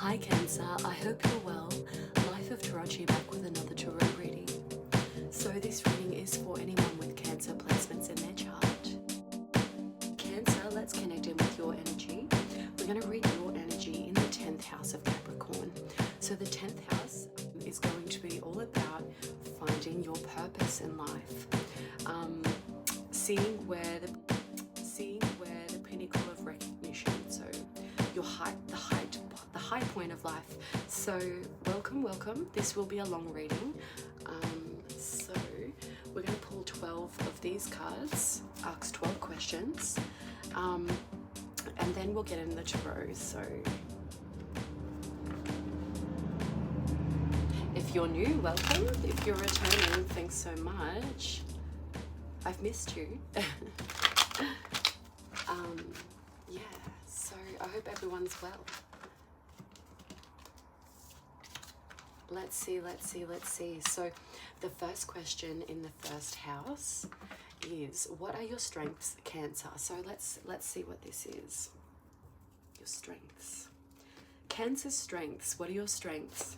Hi Cancer, I hope you're well. Life of Tarocchi back with another tarot reading. So this reading is for anyone with Cancer placements in their chart. Cancer, let's connect in with your energy. We're going to read your energy in the 10th house of Capricorn. So the 10th house is going to be all about finding your purpose in life. Seeing where the pinnacle of recognition, so your the high point of life. So welcome. This will be a long reading. So we're going to pull 12 of these cards, ask 12 questions, and then we'll get in the tarot. So if you're new, welcome. If you're returning, thanks so much. I've missed you. Yeah, so I hope everyone's well. Let's see. So the first question in the first house is, what are your strengths, Cancer? So let's see what this is. Your strengths. Cancer's strengths. What are your strengths?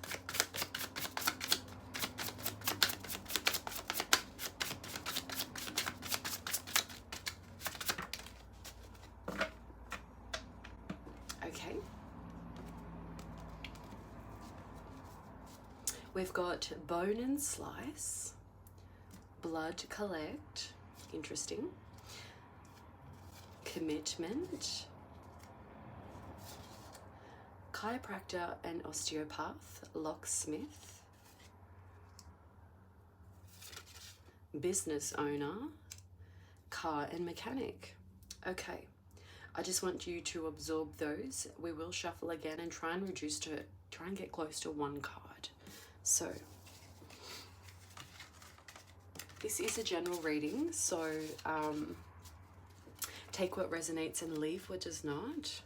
Okay. We've got bone and slice, blood collect, interesting, commitment, chiropractor and osteopath, locksmith, business owner, car and mechanic. Okay. I just want you to absorb those. We will shuffle again and try and get close to one card. So this is a general reading, so take what resonates and leave what does not.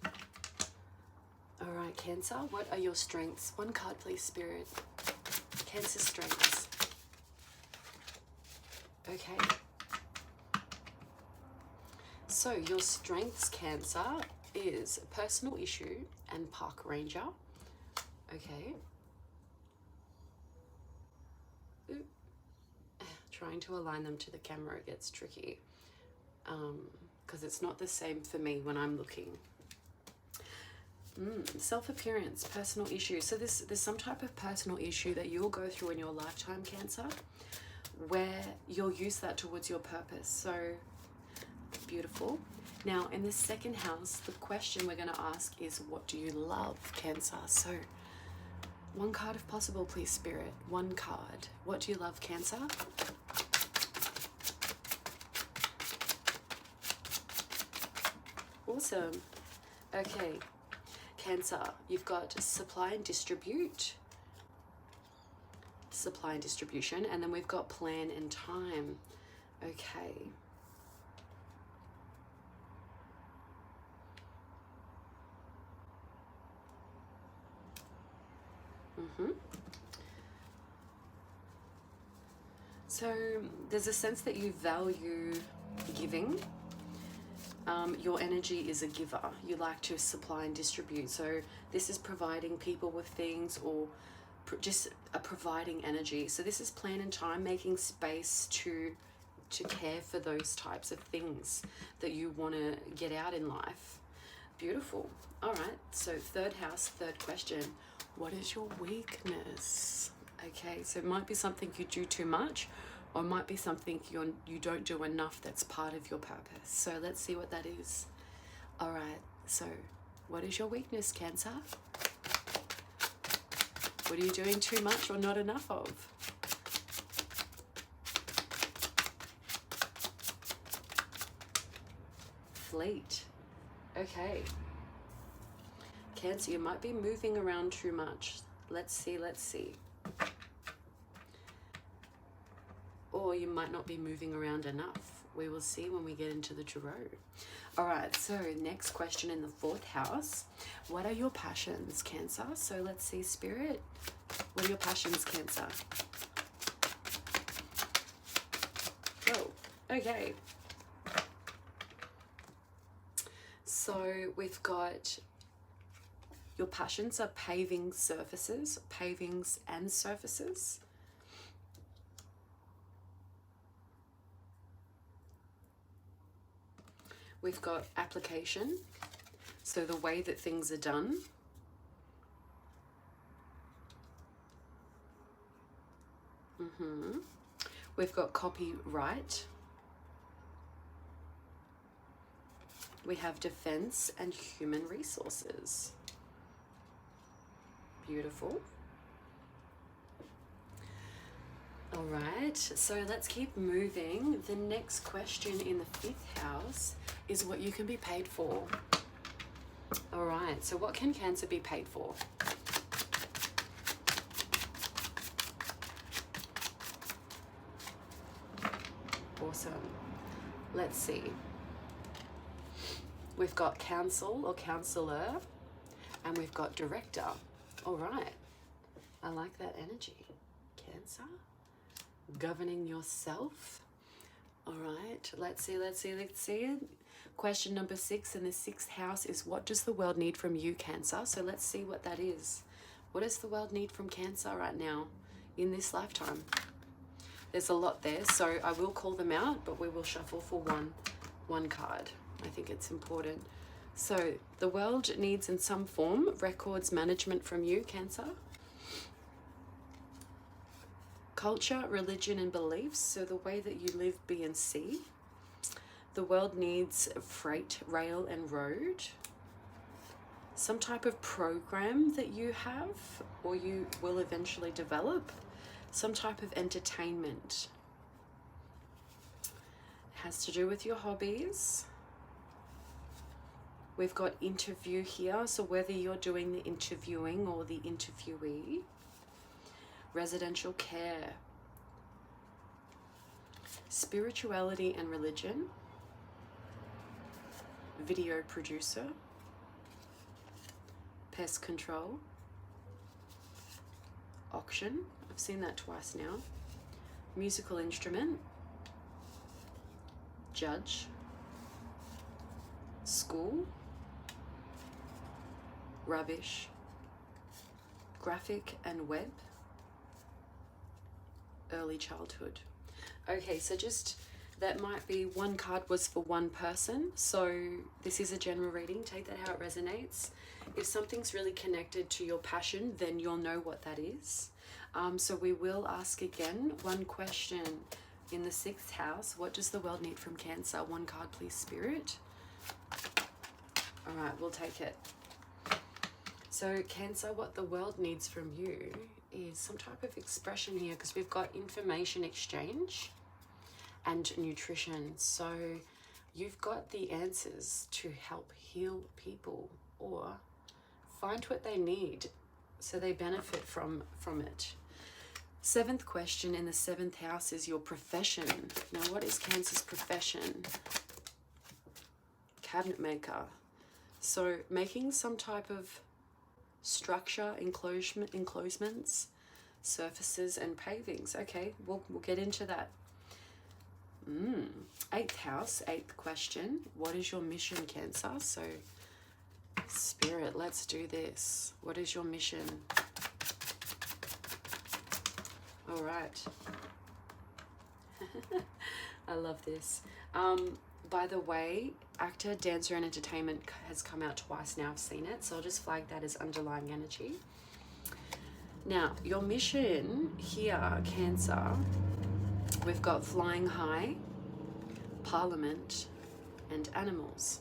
All right, Cancer, what are your strengths? One card, please, Spirit. Cancer strengths. Okay. So your strengths, Cancer, is personal issue and park ranger. Okay. Ooh. Trying to align them to the camera gets tricky because it's not the same for me when I'm looking. Self-appearance, personal issue. So there's some type of personal issue that you'll go through in your lifetime, Cancer, where you'll use that towards your purpose. So beautiful. Now in the second house, the question we're going to ask is, what do you love, Cancer? So one card if possible, please, Spirit. One card. What do you love, Cancer? Awesome. Okay, Cancer, you've got supply and distribute, supply and distribution, and then we've got plan and time. Okay. So there's a sense that you value giving. Your energy is a giver. You like to supply and distribute. So this is providing people with things, or just a providing energy. So this is plan and time, making space to care for those types of things that you want to get out in life. Beautiful. All right. So third house, third question. What is your weakness? Okay, so it might be something you do too much, or it might be something you don't do enough that's part of your purpose. So let's see what that is. All right, so what is your weakness, Cancer? What are you doing too much or not enough of? Fleet. Okay. Cancer, you might be moving around too much. Let's see. Or you might not be moving around enough. We will see when we get into the tarot. All right, so next question in the fourth house. What are your passions, Cancer? So let's see, Spirit. What are your passions, Cancer? Oh, okay. So we've got Your passions are paving surfaces, pavings and surfaces. We've got application, so the way that things are done. We've got copyright. We have defense and human resources. Beautiful. All right, so let's keep moving. The next question in the 5th house is what you can be paid for. All right, so what can Cancer be paid for? Awesome. Let's see. We've got counsel or counselor, and we've got director. All right. I like that energy. Cancer. Governing yourself. All right. Let's see. Question number 6 in the 6th house is, what does the world need from you, Cancer? So let's see what that is. What does the world need from Cancer right now in this lifetime? There's a lot there, so I will call them out, but we will shuffle for one card. I think it's important. So the world needs in some form records management from you, Cancer. Culture, religion and beliefs, so the way that you live, be and see. The world needs freight, rail and road. Some type of program that you have or you will eventually develop. Some type of entertainment. It has to do with your hobbies. We've got interview here, so whether you're doing the interviewing or the interviewee. Residential care. Spirituality and religion. Video producer. Pest control. Auction. I've seen that twice now. Musical instrument. Judge. School. Rubbish. Graphic and web. Early childhood. Okay, so just that might be one card was for one person. So this is a general reading. Take that how it resonates. If something's really connected to your passion, then you'll know what that is. So we will ask again one question in the 6th house. What does the world need from Cancer? One card, please, Spirit. All right, we'll take it. So Cancer, what the world needs from you is some type of expression here, because we've got information exchange and nutrition. So you've got the answers to help heal people or find what they need so they benefit from it. 7th question in the 7th house is your profession. Now, what is Cancer's profession? Cabinet maker. So making some type of structure, enclosements, surfaces and pavings. Okay, we'll get into that. 8th house, 8th question. What is your mission, Cancer? So Spirit, let's do this. What is your mission? All right. I love this. By the way, actor, dancer and entertainment has come out twice now. I've seen it, so I'll just flag that as underlying energy. Now, your mission here, Cancer, we've got flying high, parliament and animals.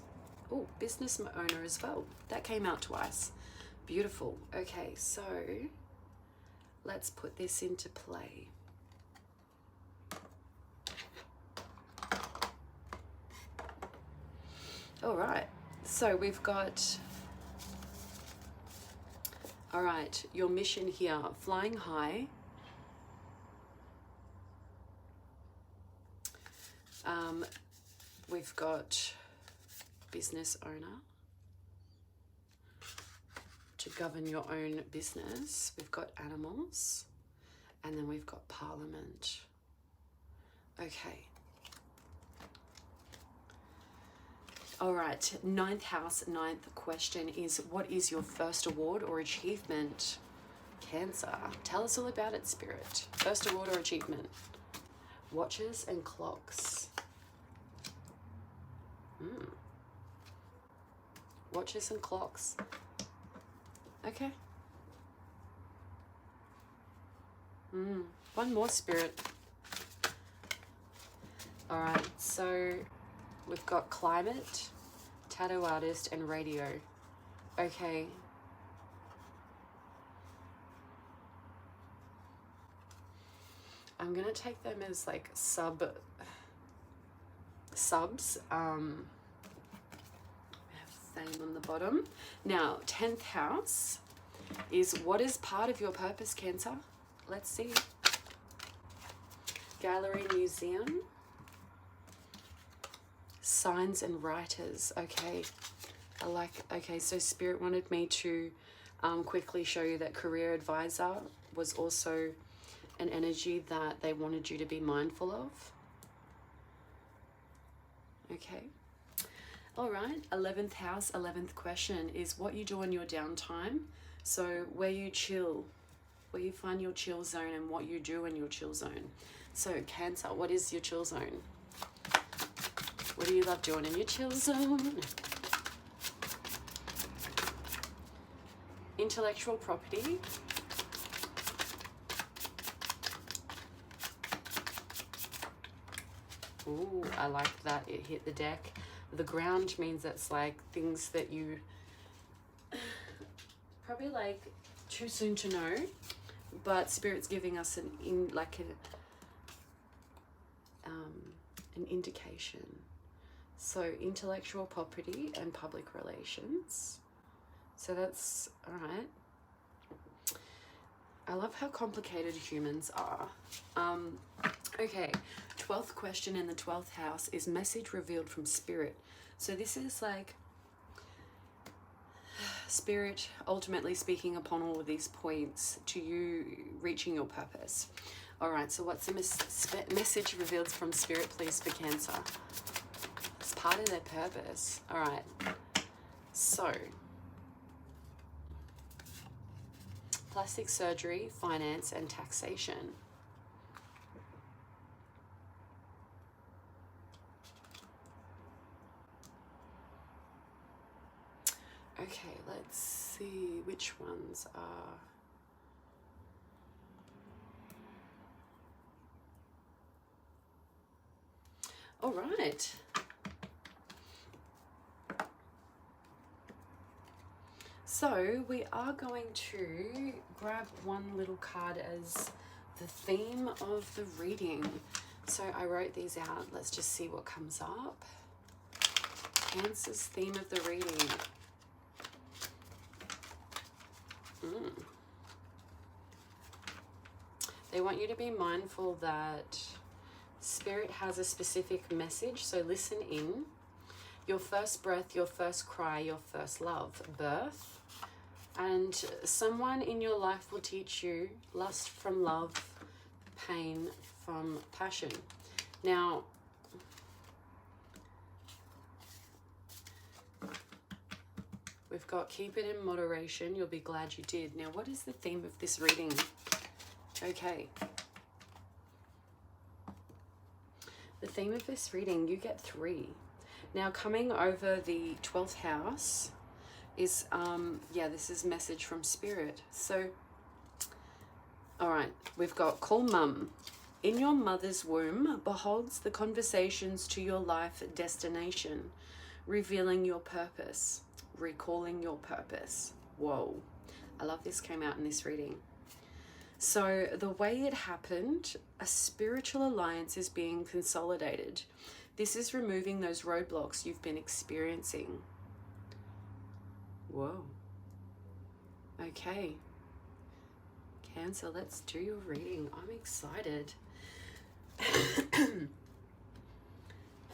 Oh, business owner as well. That came out twice. Beautiful. Okay, so let's put this into play. All right, so we've got, all right, your mission here, flying high. We've got business owner, to govern your own business. We've got animals, and then we've got parliament. Okay. All right, ninth house, ninth question is, what is your first award or achievement? Cancer. Tell us all about it, Spirit. First award or achievement. Watches and clocks. Watches and clocks. Okay. One more, Spirit. All right, so we've got climate, tattoo artist, and radio. Okay. I'm gonna take them as like subs. Fame on the bottom. Now, 10th house is, what is part of your purpose, Cancer? Let's see. Gallery, museum. Signs and writers. Okay. Okay, so Spirit wanted me to quickly show you that career advisor was also an energy that they wanted you to be mindful of. Okay. All right, 11th house, 11th question is, what you do in your downtime. So where you chill, where you find your chill zone, and what you do in your chill zone. So Cancer, what is your chill zone? What do you love doing in your chill zone? Intellectual property. Ooh, I like that it hit the deck. The ground means that's like things that you probably like too soon to know, but Spirit's giving us an indication. So intellectual property and public relations. So that's all right. I love how complicated humans are. Okay, 12th question in the 12th house is message revealed from Spirit. So this is like Spirit ultimately speaking upon all of these points to you reaching your purpose. All right, so what's the message revealed from Spirit, please, for Cancer? It's part of their purpose. All right, so plastic surgery, finance, and taxation. Okay, let's see which ones are. All right. So we are going to grab one little card as the theme of the reading. So I wrote these out. Let's just see what comes up. Cancer's theme of the reading. They want you to be mindful that Spirit has a specific message, so listen in. Your first breath, your first cry, your first love, birth. And someone in your life will teach you lust from love, pain from passion. Now, we've got keep it in moderation. You'll be glad you did. Now, what is the theme of this reading? Okay. The theme of this reading, you get 3. Now, coming over the 12th house is, this is message from Spirit. So, all right, we've got call mum. In your mother's womb beholds the conversations to your life destination, revealing your purpose, recalling your purpose. Whoa, I love this came out in this reading. So the way it happened, a spiritual alliance is being consolidated. This is removing those roadblocks you've been experiencing. Whoa. Okay. Cancer, let's do your reading. I'm excited.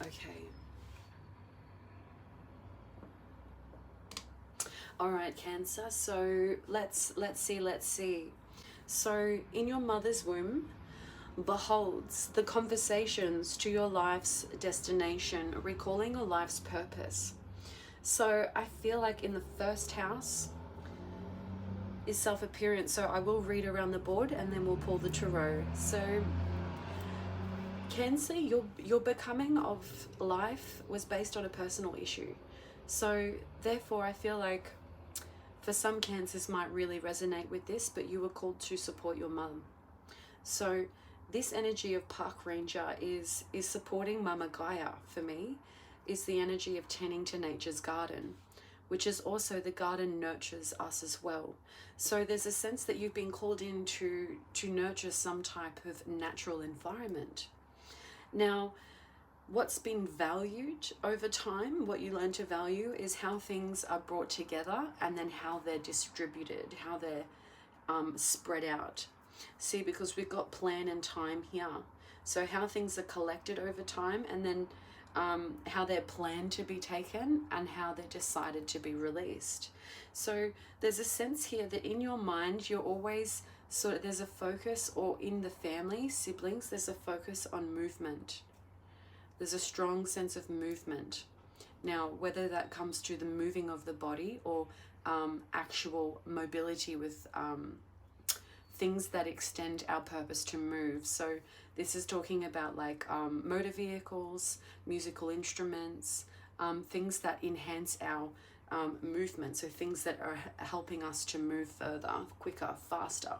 Okay. All right, Cancer. So let's see. So in your mother's womb beholds the conversations to your life's destination, recalling your life's purpose. So I feel like in the first house is self-appearance. So I will read around the board and then we'll pull the tarot. So Cancer, your becoming of life was based on a personal issue. So therefore I feel like for some Cancers might really resonate with this, but you were called to support your mum. So this energy of Park Ranger is supporting Mama Gaia for me, is the energy of tending to nature's garden, which is also the garden nurtures us as well. So there's a sense that you've been called in to nurture some type of natural environment. Now, what's been valued over time, what you learn to value, is how things are brought together and then how they're distributed, how they're spread out. See, because we've got plan and time here. So how things are collected over time, and then how they're planned to be taken and how they're decided to be released. So there's a sense here that in your mind, you're always there's a focus, or in the family, siblings, there's a focus on movement. There's a strong sense of movement. Now, whether that comes to the moving of the body or actual mobility with things that extend our purpose to move. So this is talking about like motor vehicles, musical instruments, things that enhance our movement. So things that are helping us to move further, quicker, faster.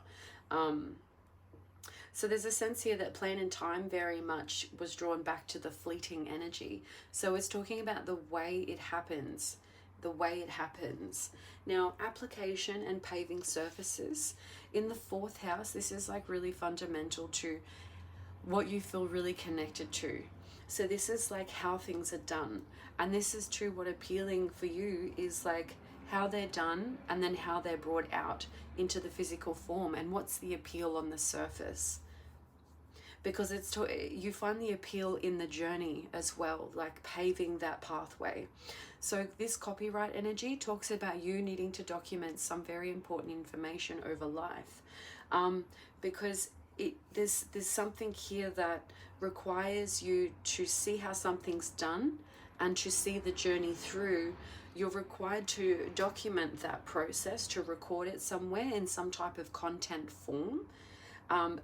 So there's a sense here that plan and time very much was drawn back to the fleeting energy. So it's talking about the way it happens, the way it happens. Now, application and paving surfaces. In the 4th house, this is like really fundamental to what you feel really connected to. So this is like how things are done. And this is true, what appealing for you is like how they're done and then how they're brought out into the physical form, and what's the appeal on the surface. Because you find the appeal in the journey as well, like paving that pathway. So this copyright energy talks about you needing to document some very important information over life, because there's something here that requires you to see how something's done and to see the journey through. You're required to document that process, to record it somewhere in some type of content form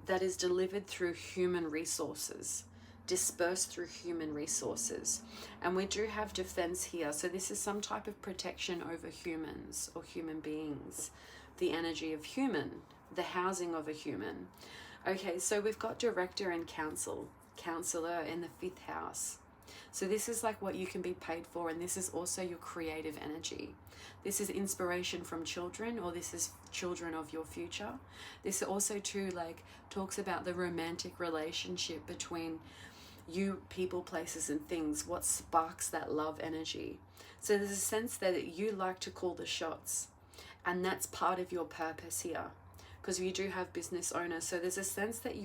that is delivered through human resources, dispersed through human resources. And we do have defense here. So this is some type of protection over humans or human beings, the energy of human, the housing of a human. Okay, so we've got director and counselor in the 5th house. So this is like what you can be paid for, and this is also your creative energy. This is inspiration from children, or this is children of your future. This also too like talks about the romantic relationship between you, people, places and things, what sparks that love energy. So there's a sense that you like to call the shots, and that's part of your purpose here, because you do have business owners. So there's a sense that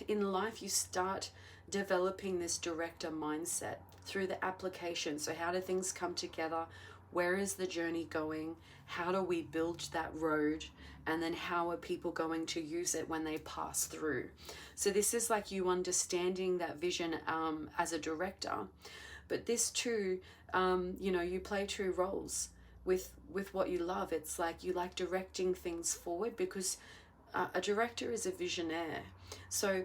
in life you start developing this director mindset through the application. So how do things come together? Where is the journey going? How do we build that road? And then how are people going to use it when they pass through? So this is like you understanding that vision as a director. But this too, you play 2 roles with what you love. It's like you like directing things forward, because a director is a visionaire. So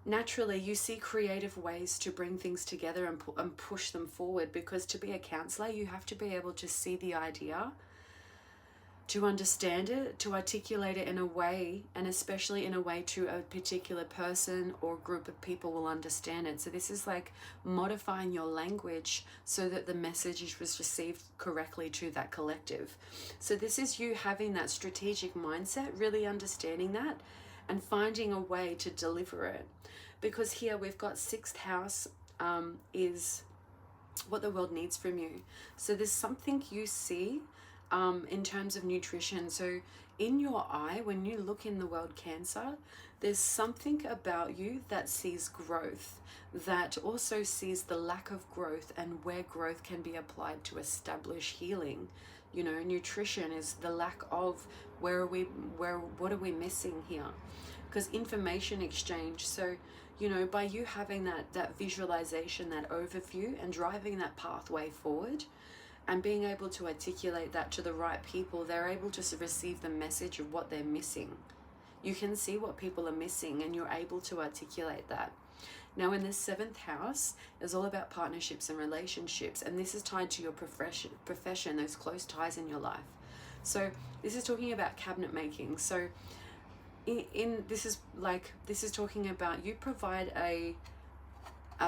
naturally you see creative ways to bring things together and push them forward, because to be a counselor you have to be able to see the idea, to understand it, to articulate it in a way, and especially in a way to a particular person or group of people will understand it. So this is like modifying your language so that the message is received correctly to that collective. So this is you having that strategic mindset, really understanding that and finding a way to deliver it. Because here we've got 6th house is what the world needs from you. So there's something you see in terms of nutrition. So in your eye, when you look in the world Cancer, there's something about you that sees growth, that also sees the lack of growth and where growth can be applied to establish healing. Nutrition is the lack of what are we missing here? Because information exchange. So you know, by you having that visualization, that overview, and driving that pathway forward, and being able to articulate that to the right people, they're able to receive the message of what they're missing. You can see what people are missing, and you're able to articulate that. Now, in the 7th house is all about partnerships and relationships, and this is tied to your profession, those close ties in your life. So this is talking about cabinet making. So this is talking about you provide a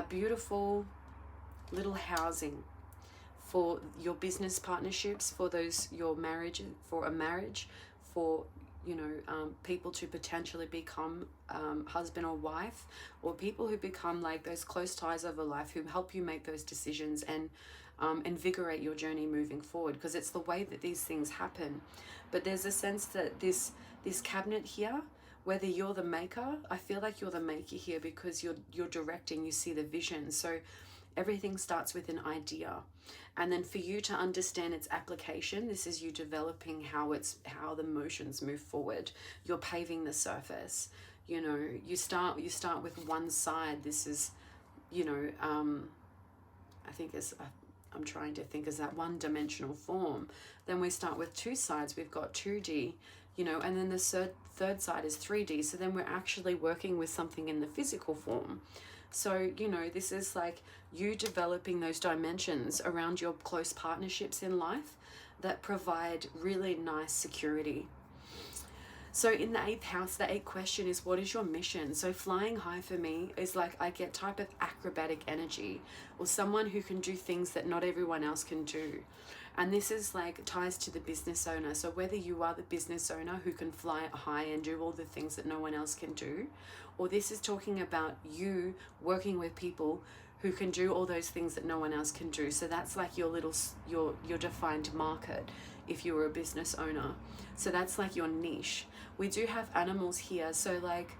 beautiful little housing for your business partnerships, for your marriage, for a marriage, for, you know, people to potentially become husband or wife, or people who become like those close ties of a life who help you make those decisions and invigorate your journey moving forward, because it's the way that these things happen. But there's a sense that this cabinet here, whether you're the maker, I feel like you're the maker here because you're directing, you see the vision. So everything starts with an idea, and then for you to understand its application, this is you developing how the motions move forward. You're paving the surface. You know, you start with one side. This is, you know, I think I'm trying to think as that one-dimensional form. Then we start with two sides. We've got 2D, you know, and then the third side is 3D. So then we're actually working with something in the physical form. So, you know, this is like you developing those dimensions around your close partnerships in life that provide really nice security. So in the 8th house, the 8th question is, what is your mission? So flying high for me is like, I get type of acrobatic energy, or someone who can do things that not everyone else can do. And this is like ties to the business owner. So whether you are the business owner who can fly high and do all the things that no one else can do, or this is talking about you working with people who can do all those things that no one else can do. So that's like your defined market if you were a business owner. So that's like your niche. We do have animals here. So like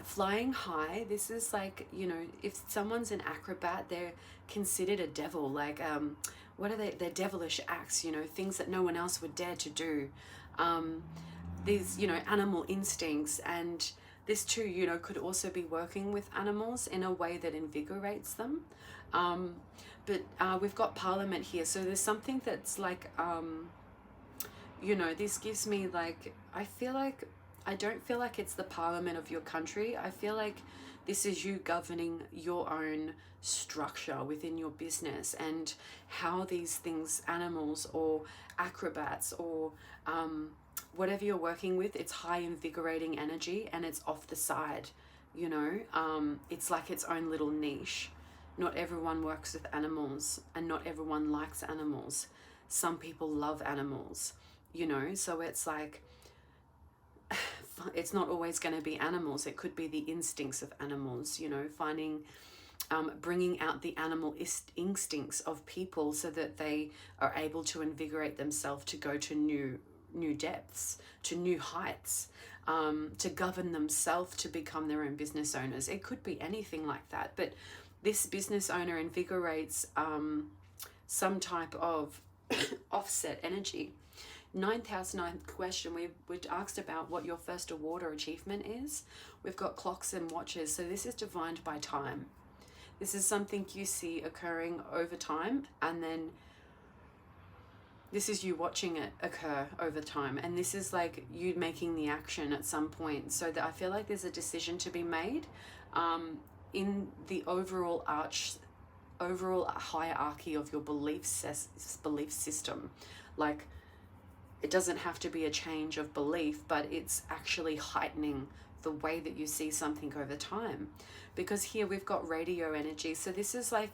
flying high, this is like, you know, if someone's an acrobat, they're considered a devil. Like, what are they? They're devilish acts, you know, things that no one else would dare to do. These, you know, animal instincts, and this too, you know, could also be working with animals in a way that invigorates them. But we've got Parliament here. So there's something that's like, you know, this gives me like, I don't feel like it's the Parliament of your country. I feel like this is you governing your own structure within your business, and how these things, animals or acrobats or whatever you're working with, it's high invigorating energy and it's off the side, you know. It's like its own little niche. Not everyone works with animals, and not everyone likes animals. Some people love animals, you know. So it's like, it's not always going to be animals. It could be the instincts of animals, you know, finding, bringing out the animal instincts of people so that they are able to invigorate themselves to go to new depths, to new heights, to govern themselves, to become their own business owners. It could be anything like that. But this business owner invigorates some type of offset energy. 9th house, 9th question, we're asked about what your first award or achievement is. We've got clocks and watches. So this is divined by time. This is something you see occurring over time, and then this is you watching it occur over time. And this is like you making the action at some point. So that I feel like there's a decision to be made in the overall hierarchy of your belief system. Like, it doesn't have to be a change of belief, but it's actually heightening the way that you see something over time. Because here we've got radio energy. So this is like,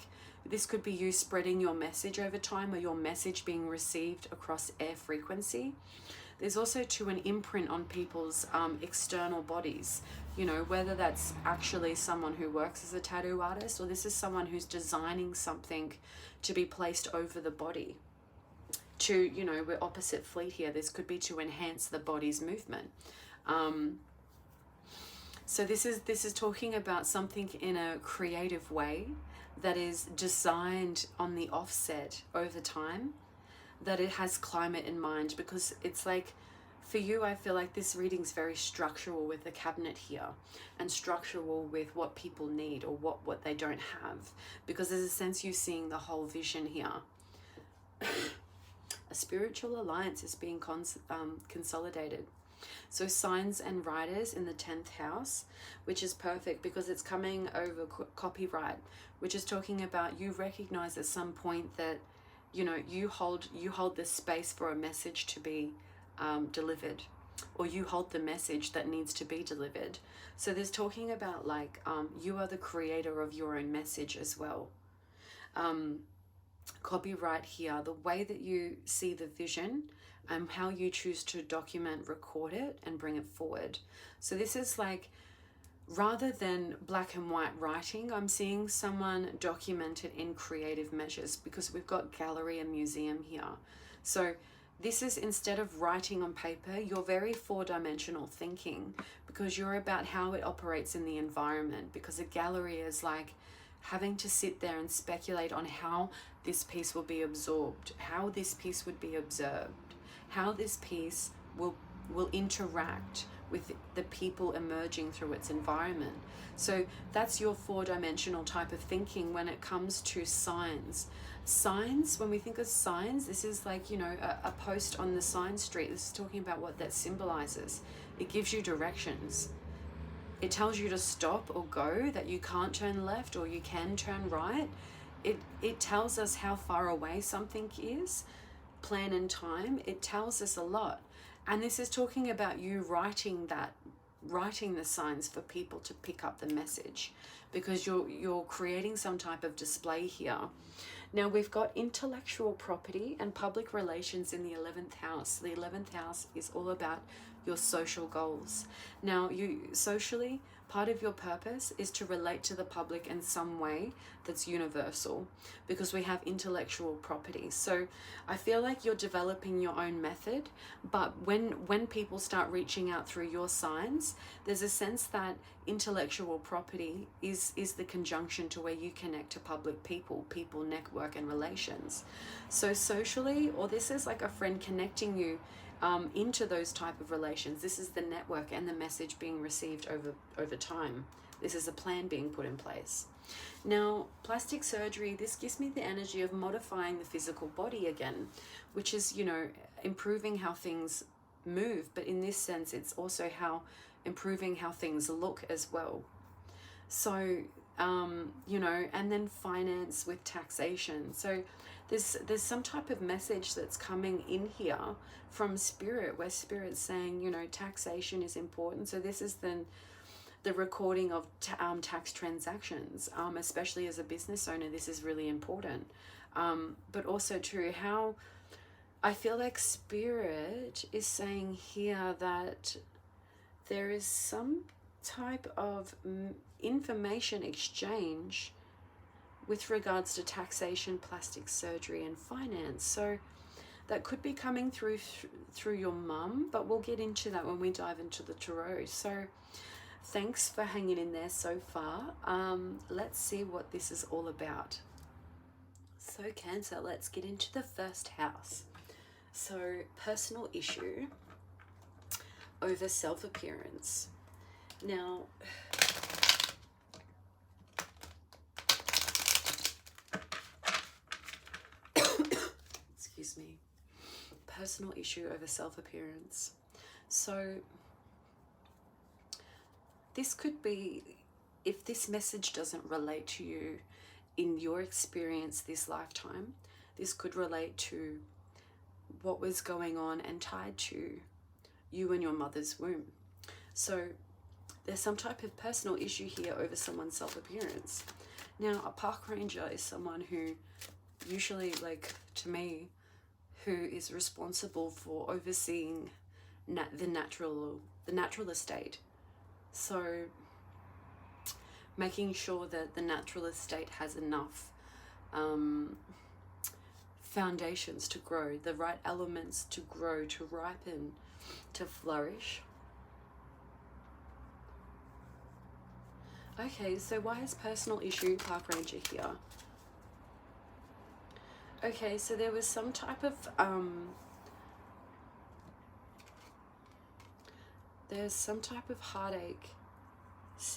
this could be you spreading your message over time, or your message being received across air frequency. There's also too an imprint on people's external bodies, you know, whether that's actually someone who works as a tattoo artist, or this is someone who's designing something to be placed over the body. To, you know, we're opposite fleet here. This could be to enhance the body's movement. So this is talking about something in a creative way that is designed on the offset over time, that it has climate in mind, because it's like For you, I feel like this reading's very structural with the cabinet here, and structural with what people need or what they don't have, because there's a sense you seeing the whole vision here. A spiritual alliance is being consolidated. So signs and writers in the 10th house, which is perfect because it's coming over copyright, which is talking about you recognize at some point that, you know, you hold this space for a message to be delivered, or you hold the message that needs to be delivered. So there's talking about like you are the creator of your own message as well. Copyright here, the way that you see the vision and how you choose to document, record it, and bring it forward. So this is like, rather than black and white writing, I'm seeing someone document it in creative measures, because we've got gallery and museum here. So this is, instead of writing on paper, you're very four-dimensional thinking, because you're about how it operates in the environment, because a gallery is like having to sit there and speculate on how this piece will be absorbed, how this piece would be observed, how this piece will interact with the people emerging through its environment. So that's your four-dimensional type of thinking when it comes to signs. Signs, when we think of signs, this is like, you know, a post on the sign street. This is talking about what that symbolizes. It gives you directions. It tells you to stop or go, that you can't turn left or you can turn right. It tells us how far away something is, plan and time. It tells us a lot. And this is talking about you writing the signs for people to pick up the message, because you're creating some type of display here. Now we've got intellectual property and public relations in the 11th house. The 11th house is all about your social goals. Now you socially, part of your purpose is to relate to the public in some way that's universal, because we have intellectual property. So I feel like you're developing your own method, but when people start reaching out through your signs, there's a sense that intellectual property is the conjunction to where you connect to public people, network and relations. So socially, or this is like a friend connecting you into those type of relations. This is the network and the message being received over time. This is a plan being put in place. Now, plastic surgery, this gives me the energy of modifying the physical body again, which is, you know, improving how things move. But in this sense, it's also improving how things look as well. So, you know, and then finance with taxation. So there's some type of message that's coming in here from spirit, where spirit's saying, you know, taxation is important. So this is then the recording of tax transactions, especially as a business owner. This is really important. But also too, how I feel like spirit is saying here that there is some type of information exchange with regards to taxation, plastic surgery and finance. So that could be coming through your mum, but we'll get into that when we dive into the tarot. So thanks for hanging in there so far. Let's see what this is all about. So Cancer, let's get into the first house. So personal issue over self-appearance. Now, excuse me, personal issue over self-appearance. So this could be, if this message doesn't relate to you in your experience this lifetime, this could relate to what was going on and tied to you and your mother's womb. So there's some type of personal issue here over someone's self-appearance. Now, a park ranger is someone who usually, like to me, who is responsible for overseeing the natural estate. So making sure that the natural estate has enough foundations to grow, the right elements to grow, to ripen, to flourish. Okay, so why is personal issue park ranger here? Okay, so there was some type of there's some type of heartache.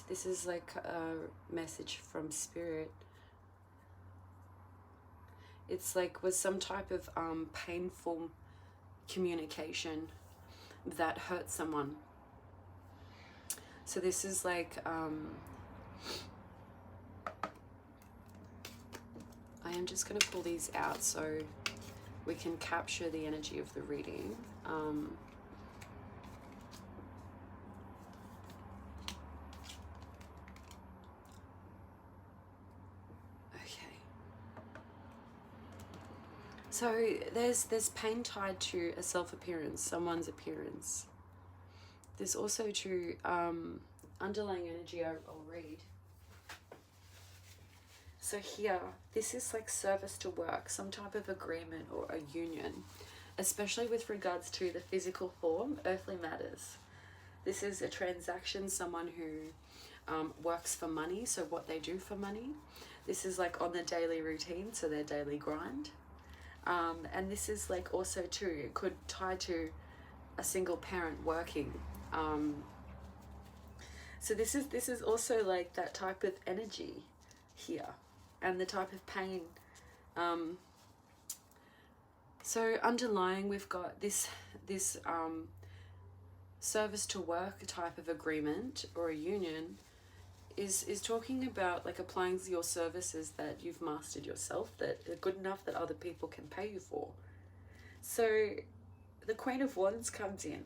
This is like a message from spirit. It's like with some type of painful communication that hurt someone. So this is like I am just going to pull these out so we can capture the energy of the reading. So there's pain tied to a self-appearance, someone's appearance. There's also to underlying energy I'll read. So here, this is like service to work, some type of agreement or a union, especially with regards to the physical form, earthly matters. This is a transaction, someone who works for money, so what they do for money. This is like on the daily routine, so their daily grind. And this is like also too, it could tie to a single parent working. So this is also like that type of energy here, and the type of pain. So underlying, we've got this service to work type of agreement or a union is talking about like applying your services that you've mastered yourself, that are good enough that other people can pay you for. So the Queen of Wands comes in,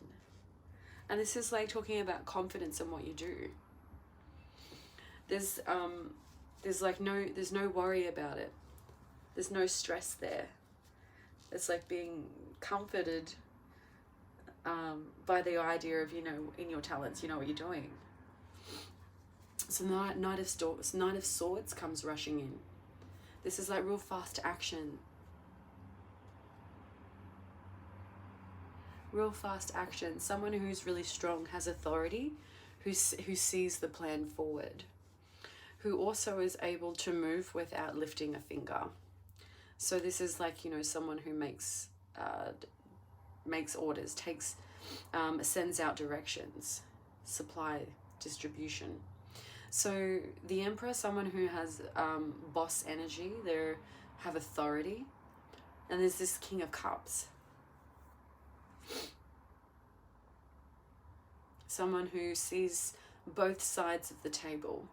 and this is like talking about confidence in what you do. There's no worry about it. There's no stress there. It's like being comforted by the idea of, in your talents, you know what you're doing. So Knight of Swords comes rushing in. This is like real fast action. Real fast action. Someone who's really strong, has authority, who sees the plan forward, who also is able to move without lifting a finger. So this is like, someone who makes orders, sends out directions, supply, distribution. So the Emperor, someone who has boss energy, they have authority. And there's this King of Cups. Someone who sees both sides of the table,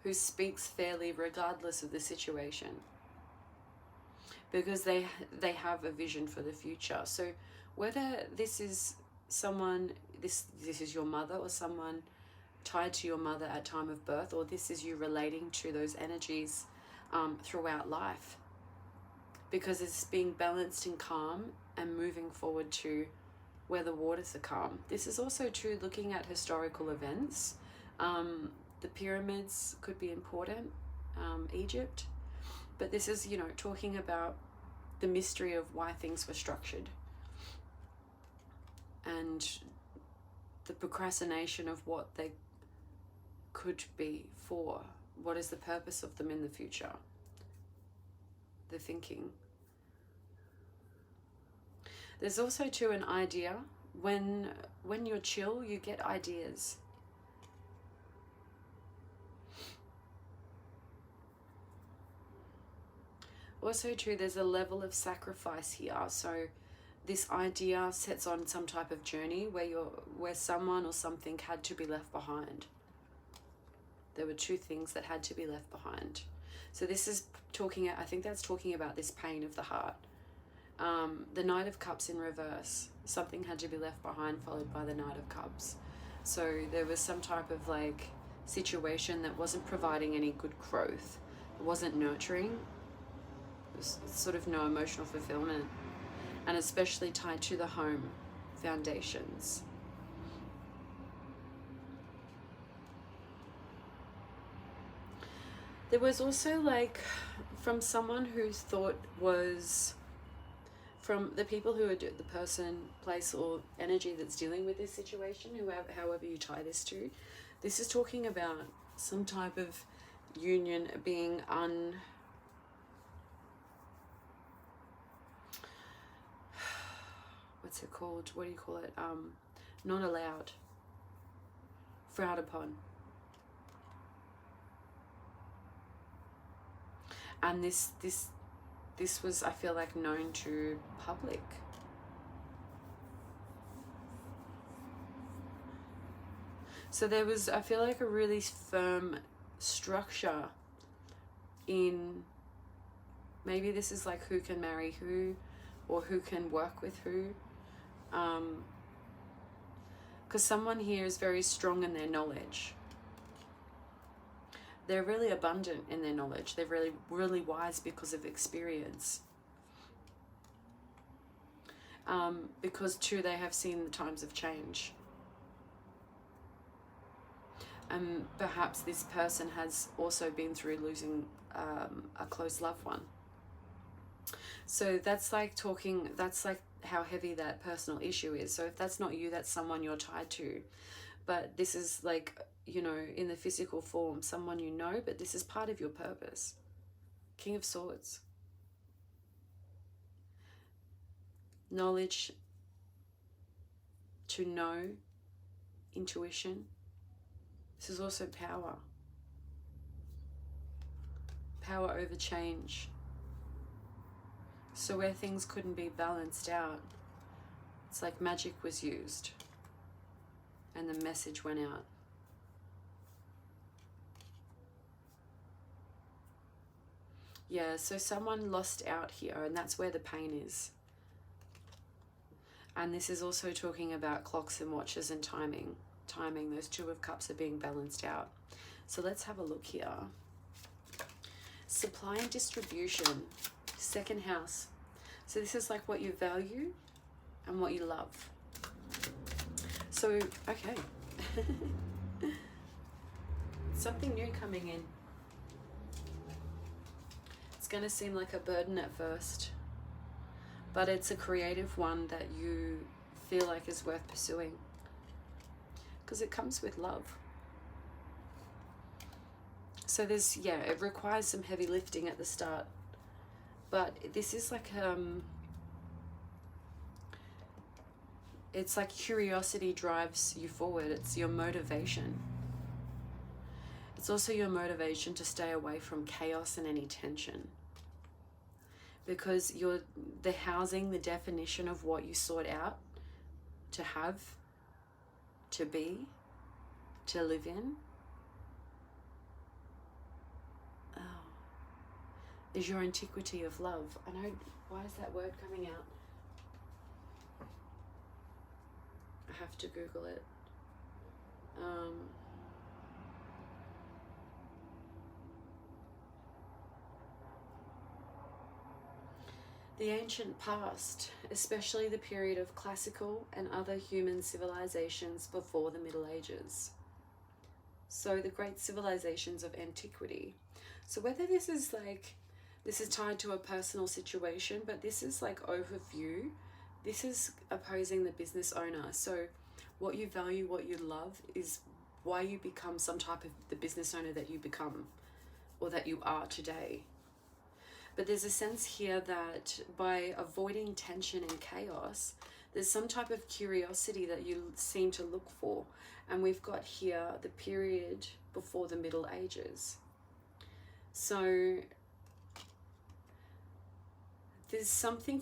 who speaks fairly regardless of the situation, because they have a vision for the future. So whether this is someone, this is your mother or someone tied to your mother at time of birth, or this is you relating to those energies throughout life, because it's being balanced and calm and moving forward to where the waters are calm. This is also true looking at historical events. The pyramids could be important, Egypt, but this is, talking about the mystery of why things were structured and the procrastination of what they could be for. What is the purpose of them in the future? The thinking. There's also too an idea. When you're chill, you get ideas. Also true, there's a level of sacrifice here. So this idea sets on some type of journey where someone or something had to be left behind. There were two things that had to be left behind. So this is talking, I think that's talking about this pain of the heart. The Knight of Cups in reverse. Something had to be left behind, followed by the Knight of Cups. So there was some type of like situation that wasn't providing any good growth. It wasn't nurturing. It was sort of no emotional fulfillment. And especially tied to the home foundations. There was also like from someone whose thought was, from the people who are the person, place or energy that's dealing with this situation, however you tie this to, this is talking about some type of union being what's it called? What do you call it? Not allowed. frowned upon. And this was, I feel like, known to public. So there was, I feel like, a really firm structure in, maybe this is like who can marry who, or who can work with who. Because someone here is very strong in their knowledge. They're really abundant in their knowledge. They're really, really wise because of experience. Because too, they have seen the times of change. And perhaps this person has also been through losing a close loved one. So that's like talking, that's like how heavy that personal issue is. So if that's not you, that's someone you're tied to. But this is like, you know, in the physical form, someone you know, but this is part of your purpose. King of Swords. Knowledge, to know, intuition. This is also power. Power over change. So where things couldn't be balanced out, it's like magic was used and the message went out. Yeah, so someone lost out here, and that's where the pain is. And this is also talking about clocks and watches and timing. Those Two of Cups are being balanced out. So let's have a look here. Supply and distribution, second house. So this is like what you value and what you love. So, okay. Something new coming in. It's going to seem like a burden at first, but it's a creative one that you feel like is worth pursuing. Because it comes with love. So there's, yeah, it requires some heavy lifting at the start. But this is like, it's like curiosity drives you forward. It's your motivation. It's also your motivation to stay away from chaos and any tension. Because you're the housing, the definition of what you sought out to have, to be, to live in, is your antiquity of love. I know, why is that word coming out? I have to Google it. The ancient past, especially the period of classical and other human civilizations before the Middle Ages. So the great civilizations of antiquity. So whether this is like, this is tied to a personal situation, but this is like overview. This is opposing the business owner. So what you value, what you love is why you become some type of the business owner that you become or that you are today. But there's a sense here that by avoiding tension and chaos, there's some type of curiosity that you seem to look for. And we've got here the period before the Middle Ages. So there's something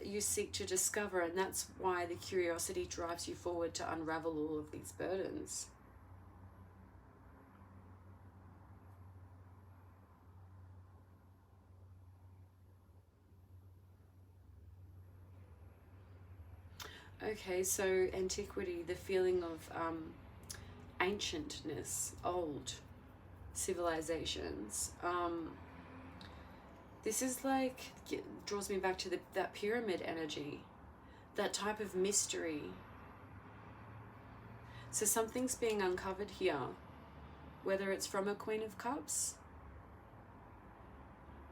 you seek to discover, and that's why the curiosity drives you forward to unravel all of these burdens. Okay, so antiquity, the feeling of ancientness, old civilizations. This is like, draws me back to that pyramid energy, that type of mystery. So something's being uncovered here, whether it's from a Queen of Cups,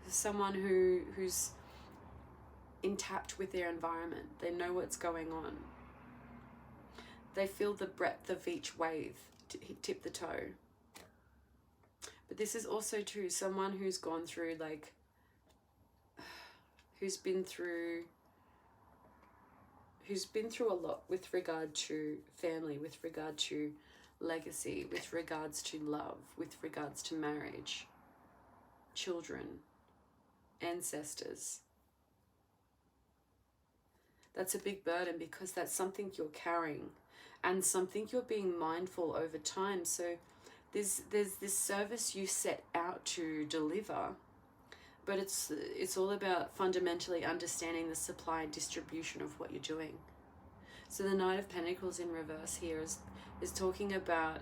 someone who's in touch with their environment. They know what's going on. They feel the breadth of each wave to tip the toe. But this is also too someone who's gone through, like, who's been through a lot with regard to family, with regard to legacy, with regards to love, with regards to marriage, children, ancestors. That's a big burden because that's something you're carrying and something you're being mindful over time. So there's this service you set out to deliver, but it's all about fundamentally understanding the supply and distribution of what you're doing. So the Knight of Pentacles in reverse here is talking about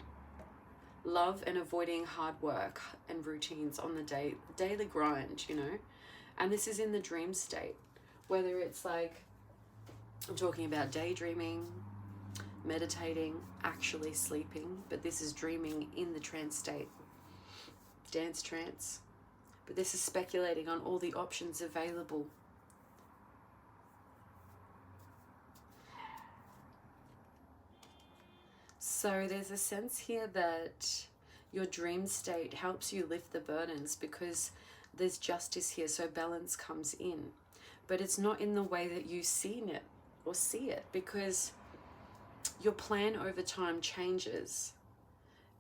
love and avoiding hard work and routines on the daily grind, you know. And this is in the dream state, whether it's like, I'm talking about daydreaming, meditating, actually sleeping, but this is dreaming in the trance state, dance trance. But this is speculating on all the options available. So there's a sense here that your dream state helps you lift the burdens because there's justice here, so balance comes in. But it's not in the way that you see it or see it, because your plan over time changes.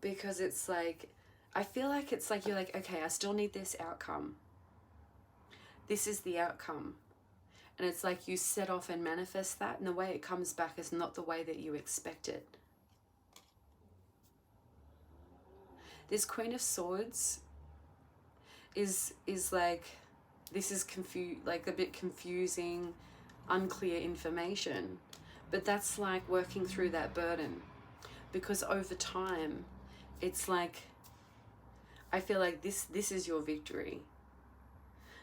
Because it's like, I feel like it's like you're like, okay, I still need this outcome. This is the outcome. And it's like you set off and manifest that, and the way it comes back is not the way that you expect it. This Queen of Swords is like, this is like a bit confusing, unclear information. But that's like working through that burden. Because over time, it's like, I feel like this is your victory.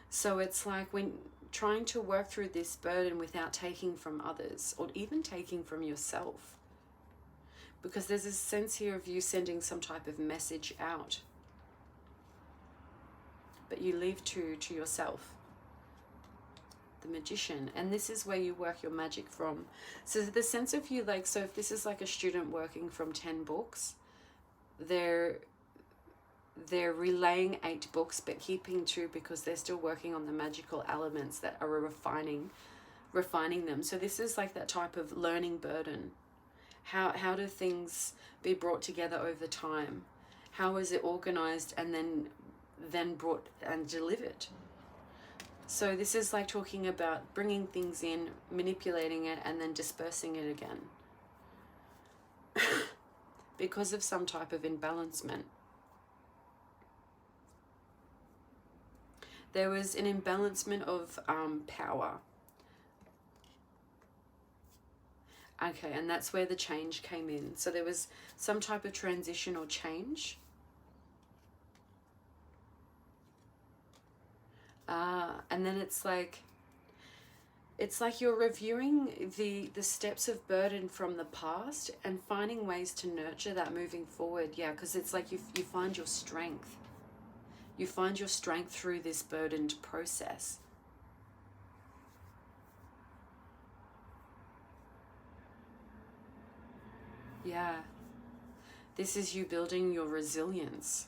So it's like when trying to work through this burden without taking from others or even taking from yourself. Because there's a sense here of you sending some type of message out. But you leave to yourself. The Magician. And this is where you work your magic from. So the sense of you, like, so if this is like a student working from 10 books, they're relaying 8 books but keeping 2 because they're still working on the magical elements that are refining them. So this is like that type of learning burden. How do things be brought together over time? How is it organized and then brought and delivered? So this is like talking about bringing things in, manipulating it, and then dispersing it again. Because of some type of imbalancement. There was an imbalancement of power. Okay, and that's where the change came in. So there was some type of transition or change. And then it's like you're reviewing the steps of burden from the past and finding ways to nurture that moving forward. Yeah, because it's like you find your strength. You find your strength through this burdened process. Yeah. This is you building your resilience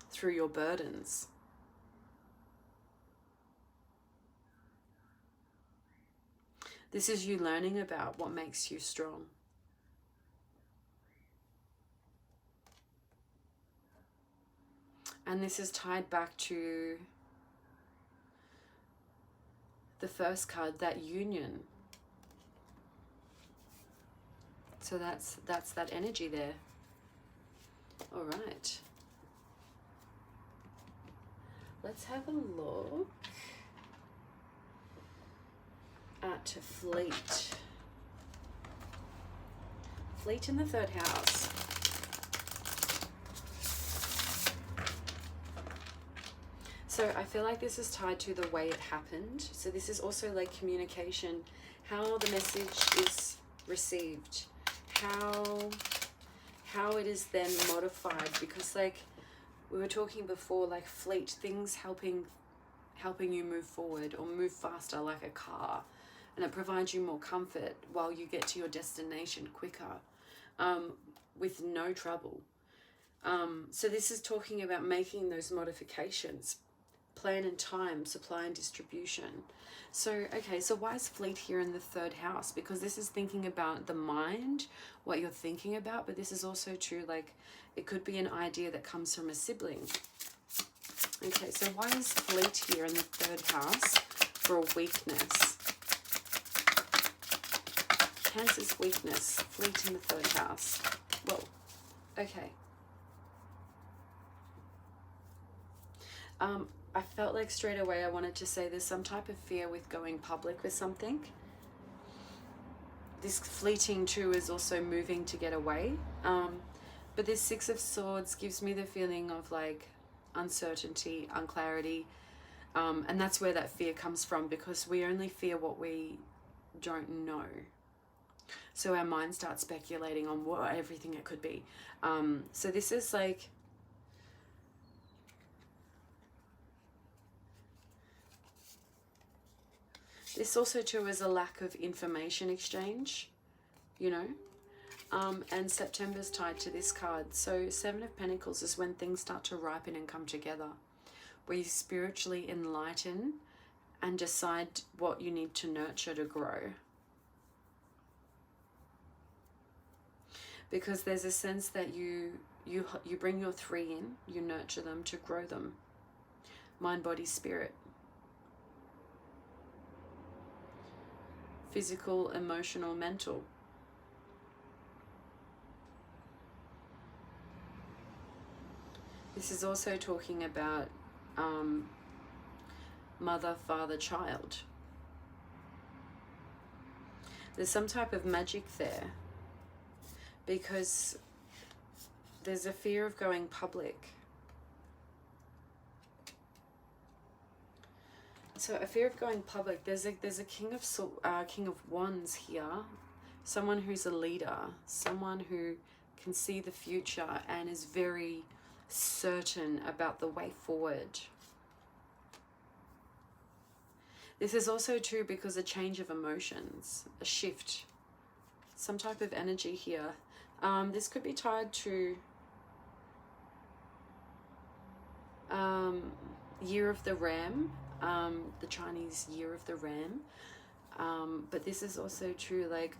through your burdens. This is you learning about what makes you strong. And this is tied back to the first card, that union. So that's that energy there. All right. Let's have a look at Fleet. Fleet in the 3rd house. So I feel like this is tied to the way it happened. So this is also like communication, how the message is received, how it is then modified, because like we were talking before, like fleet, things helping you move forward or move faster like a car, and it provides you more comfort while you get to your destination quicker, with no trouble. So this is talking about making those modifications plan and time, supply and distribution. So, okay, so why is fleet here in the third house? Because this is thinking about the mind, what you're thinking about, but this is also true, like, it could be an idea that comes from a sibling. Okay, so why is fleet here in the third house for a weakness? Cancer's weakness, fleet in the third house. Whoa, okay. I felt like straight away I wanted to say there's some type of fear with going public with something. This fleeting too is also moving to get away. But this Six of Swords gives me the feeling of like uncertainty, unclarity. And that's where that fear comes from, because we only fear what we don't know. So our mind starts speculating on what everything it could be. So this is like, this also too is a lack of information exchange, you know. And September's tied to this card. So Seven of Pentacles is when things start to ripen and come together, where you spiritually enlighten and decide what you need to nurture to grow. Because there's a sense that you bring your three in, you nurture them to grow them. Mind, body, spirit. Physical, emotional, mental. This is also talking about mother, father, child. There's some type of magic there, because there's a fear of going public. So a fear of going public. There's a King of Wands here, someone who's a leader, someone who can see the future and is very certain about the way forward. This is also true because a change of emotions, a shift, some type of energy here. This could be tied to Year of the Ram, the Chinese Year of the Ram. But this is also true, like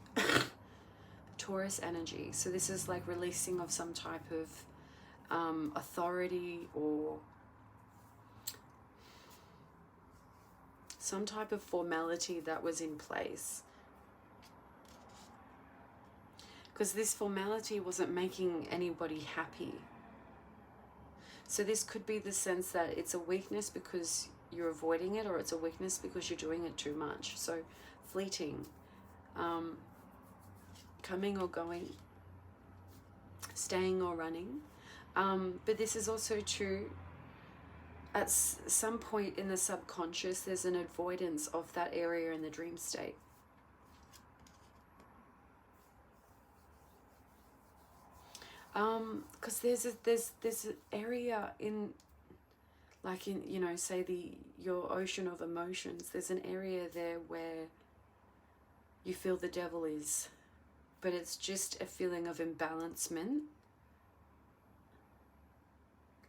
Taurus energy. So this is like releasing of some type of authority or some type of formality that was in place. Because this formality wasn't making anybody happy. So this could be the sense that it's a weakness because you're avoiding it, or it's a weakness because you're doing it too much. So fleeting, coming or going, staying or running. But this is also true at some point in the subconscious. There's an avoidance of that area in the dream state. Because there's an area in, like in, you know, say your ocean of emotions, there's an area there where you feel the devil is, but it's just a feeling of imbalancement.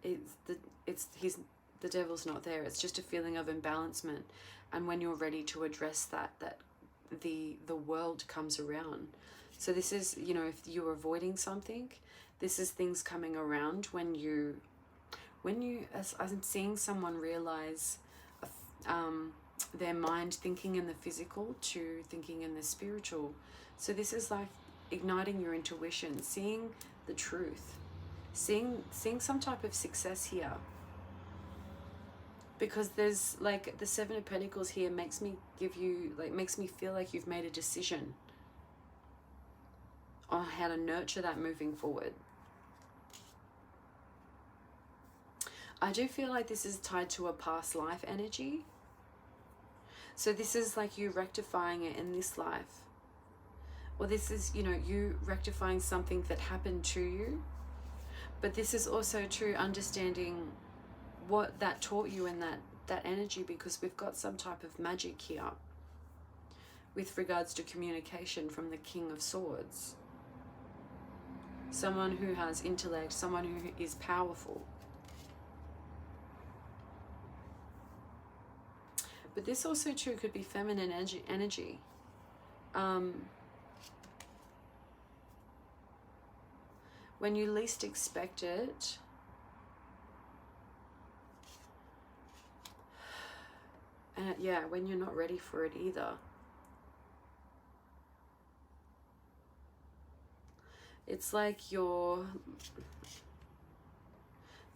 The devil's not there. It's just a feeling of imbalancement, and when you're ready to address that the world comes around. So this is, you know, if you're avoiding something, this is things coming around when you, as I'm seeing someone realize their mind thinking in the physical to thinking in the spiritual. So this is like igniting your intuition, seeing the truth, seeing some type of success here. Because there's like the Seven of Pentacles here makes me feel like you've made a decision on how to nurture that moving forward. I do feel like this is tied to a past life energy. So this is like you rectifying it in this life. Or this is, you know, you rectifying something that happened to you. But this is also true, understanding what that taught you in that energy, because we've got some type of magic here with regards to communication from the King of Swords. Someone who has intellect, someone who is powerful. But this also too could be feminine energy. When you least expect it, and yeah, when you're not ready for it either. It's like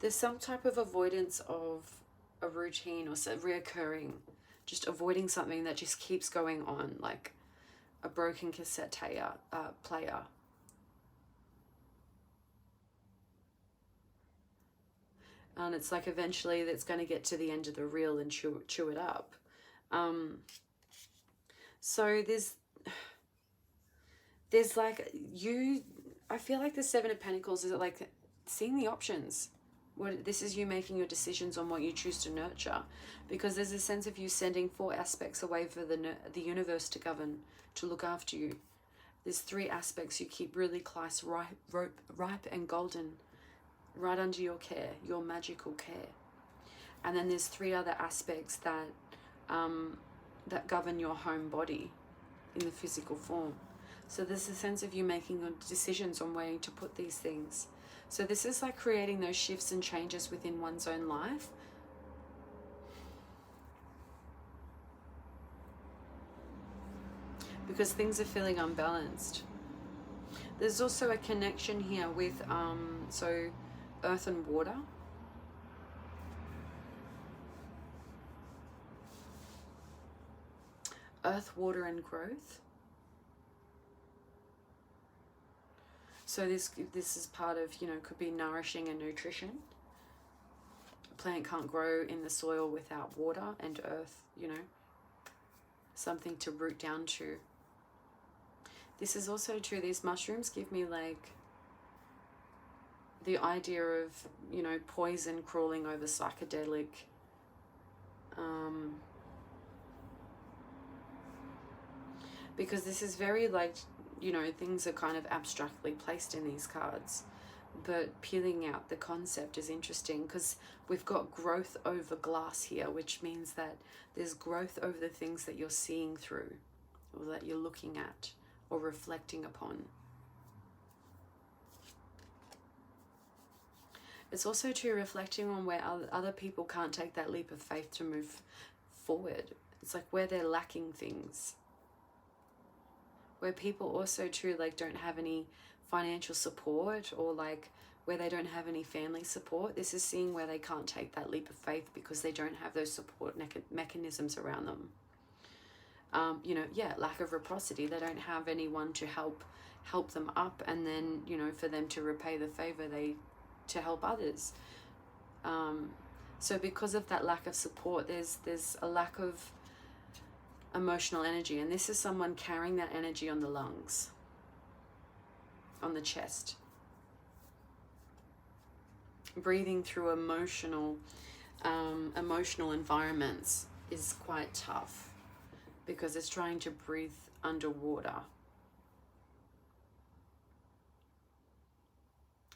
there's some type of avoidance of a routine or reoccurring, just avoiding something that just keeps going on, like a broken cassette player. And it's like eventually that's going to get to the end of the reel and chew it up. So there's like I feel like the Seven of Pentacles is like seeing the options. This is you making your decisions on what you choose to nurture, because there's a sense of you sending 4 aspects away for the universe to govern, to look after you. There's 3 aspects you keep really close, ripe and golden, right under your care, your magical care. And then there's 3 other aspects that that govern your home body in the physical form. So there's a sense of you making decisions on where to put these things. So this is like creating those shifts and changes within one's own life. Because things are feeling unbalanced. There's also a connection here with so earth and water. Earth, water and growth. So this is part of, could be nourishing and nutrition. A plant can't grow in the soil without water and earth, something to root down to. This is also true. These mushrooms give me like the idea of, poison crawling over psychedelic. Because this is very like, things are kind of abstractly placed in these cards, but peeling out the concept is interesting because we've got growth over glass here, which means that there's growth over the things that you're seeing through, or that you're looking at or reflecting upon. It's also too reflecting on where other people can't take that leap of faith to move forward. It's like where they're lacking things. Where people also too like don't have any financial support, or like where they don't have any family support. This is seeing where they can't take that leap of faith because they don't have those support mechanisms around them. Lack of reciprocity. They don't have anyone to help them up, and then for them to repay the favor to help others. So because of that lack of support, there's a lack of emotional energy, and this is someone carrying that energy on the lungs, on the chest, breathing through emotional environments is quite tough because it's trying to breathe underwater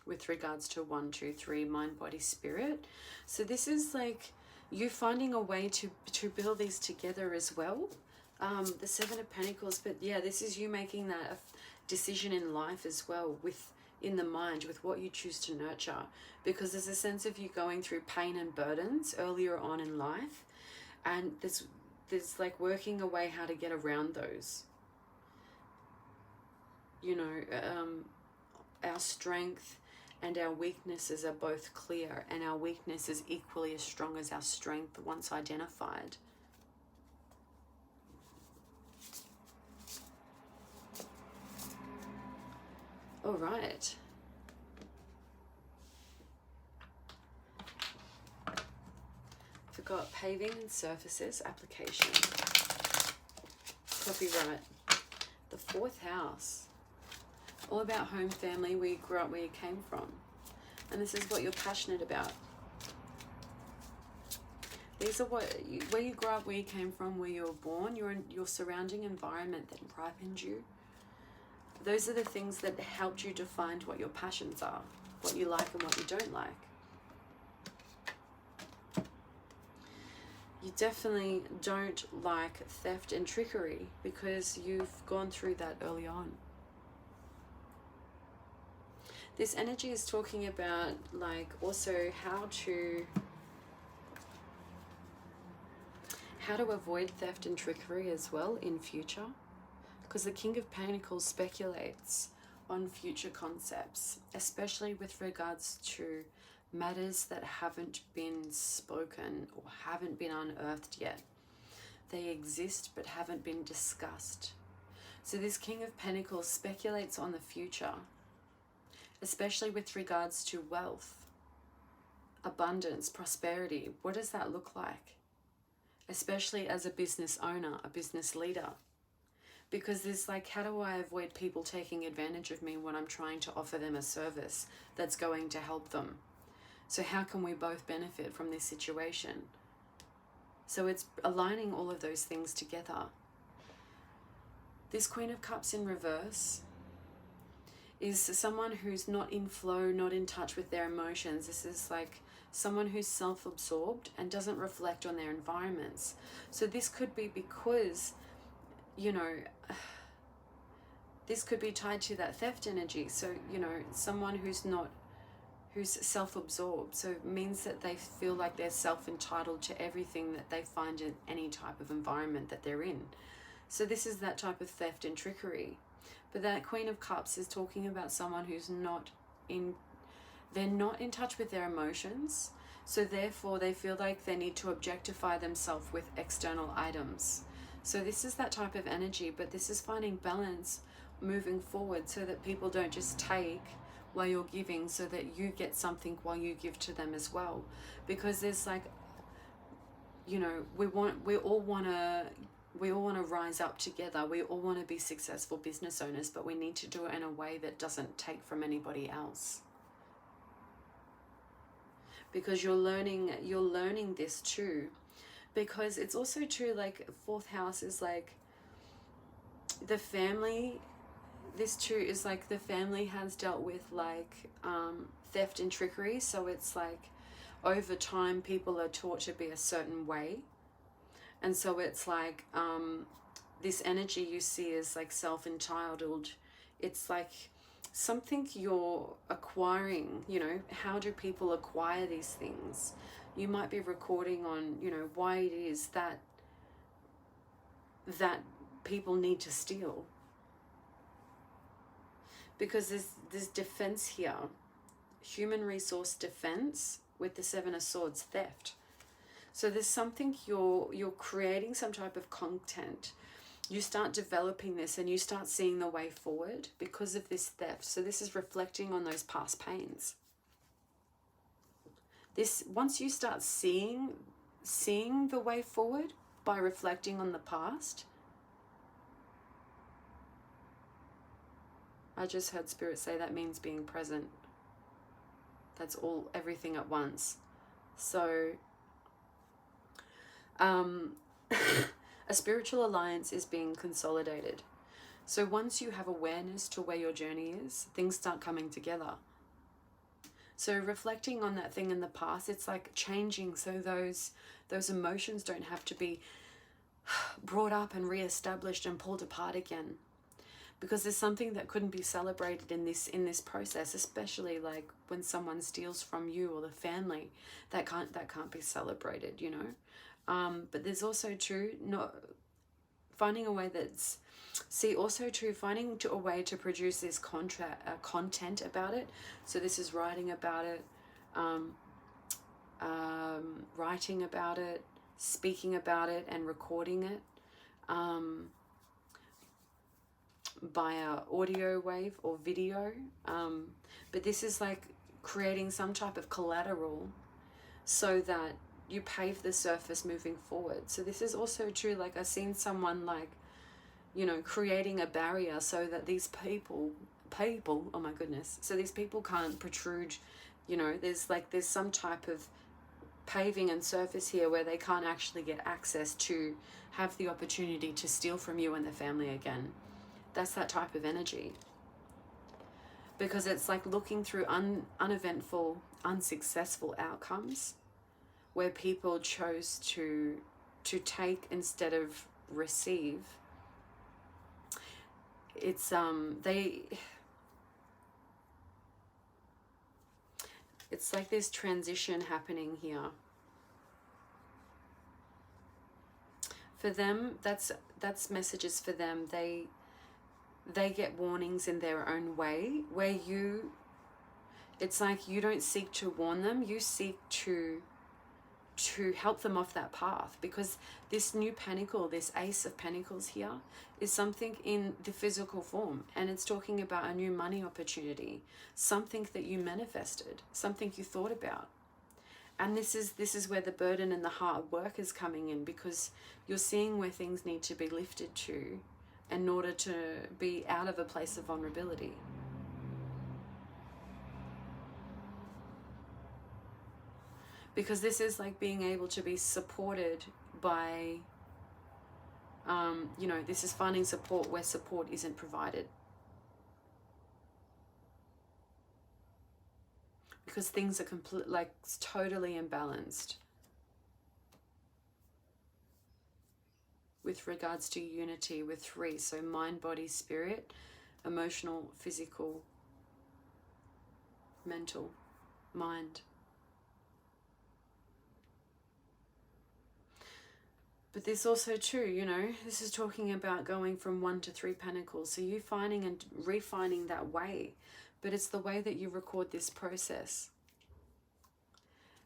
with regards to 1, 2, 3 mind, body, spirit. So this is like you finding a way to build these together as well. The 7 of Pentacles, but yeah, this is you making that decision in life as well, in the mind, with what you choose to nurture, because there's a sense of you going through pain and burdens earlier on in life, and there's like working a way how to get around those. Our strength and our weaknesses are both clear, and our weakness is equally as strong as our strength once identified. All right. Forgot paving and surfaces application. Copyright. The 4th house. All about home, family, where you grew up, where you came from. And this is what you're passionate about. These are where you grew up, where you came from, where you were born, your surrounding environment that ripened you. Those are the things that helped you define what your passions are, what you like and what you don't like. You definitely don't like theft and trickery because you've gone through that early on. This energy is talking about like also how to avoid theft and trickery as well in future, because the King of Pentacles speculates on future concepts, especially with regards to matters that haven't been spoken or haven't been unearthed yet. They exist but haven't been discussed. So this King of Pentacles speculates on the future, especially with regards to wealth, abundance, prosperity. What does that look like? Especially as a business owner, a business leader. Because there's like, how do I avoid people taking advantage of me when I'm trying to offer them a service that's going to help them? So how can we both benefit from this situation? So it's aligning all of those things together. This Queen of Cups in reverse is someone who's not in flow, not in touch with their emotions. This is like someone who's self-absorbed and doesn't reflect on their environments. So this could be because, you know, this could be tied to that theft energy. So, you know, someone who's self-absorbed. So it means that they feel like they're self-entitled to everything that they find in any type of environment that they're in. So this is that type of theft and trickery. But that Queen of Cups is talking about someone who's they're not in touch with their emotions. So therefore they feel like they need to objectify themselves with external items. So this is that type of energy, but this is finding balance moving forward so that people don't just take while you're giving, so that you get something while you give to them as well. Because there's like, you know, we all want to rise up together. We all want to be successful business owners, but we need to do it in a way that doesn't take from anybody else. Because you're learning this too. Because it's also true, like fourth house is like the family. This too is like the family has dealt with like theft and trickery. So it's like over time people are taught to be a certain way. And so it's like this energy you see is like self-entitled. It's like something you're acquiring, you know. How do people acquire these things? You might be recording on, you know, why it is that people need to steal. Because there's defense here. Human resource defense with the Seven of Swords, theft. So there's something you're creating some type of content. You start developing this and you start seeing the way forward because of this theft. So this is reflecting on those past pains. This, once you start seeing the way forward by reflecting on the past. I just heard Spirit say that means being present. That's all, everything at once. So a spiritual alliance is being consolidated. So once you have awareness to where your journey is, things start coming together. So reflecting on that thing in the past, it's like changing so those emotions don't have to be brought up and reestablished and pulled apart again. Because there's something that couldn't be celebrated in this process, especially like when someone steals from you or the family, that can't be celebrated, you know. But there's also too finding a way that's finding a way to produce this content about it. So this is writing about it, writing about it, speaking about it, and recording it. By a audio wave or video, but this is like creating some type of collateral so that you pave the surface moving forward. So this is also true, like I've seen someone like, you know, creating a barrier so that these people, oh my goodness, so these people can't protrude, you know, there's some type of paving and surface here where they can't actually get access to have the opportunity to steal from you and the family again. That's that type of energy. Because it's like looking through uneventful, unsuccessful outcomes where people chose to take instead of receive. It's it's like this transition happening here. For them, that's messages for them. They get warnings in their own way, where you, it's like you don't seek to warn them, you seek to help them off that path, because this new pentacle, this Ace of Pentacles here, is something in the physical form, and it's talking about a new money opportunity, something that you manifested, something you thought about. And this is where the burden and the hard work is coming in, because you're seeing where things need to be lifted to in order to be out of a place of vulnerability. Because this is like being able to be supported by, you know, this is finding support where support isn't provided. Because things are like totally imbalanced with regards to unity with 3. So mind, body, spirit, emotional, physical, mental, mind. But this also too, you know, this is talking about going from 1 to 3 pentacles. So you finding and refining that way. But it's the way that you record this process.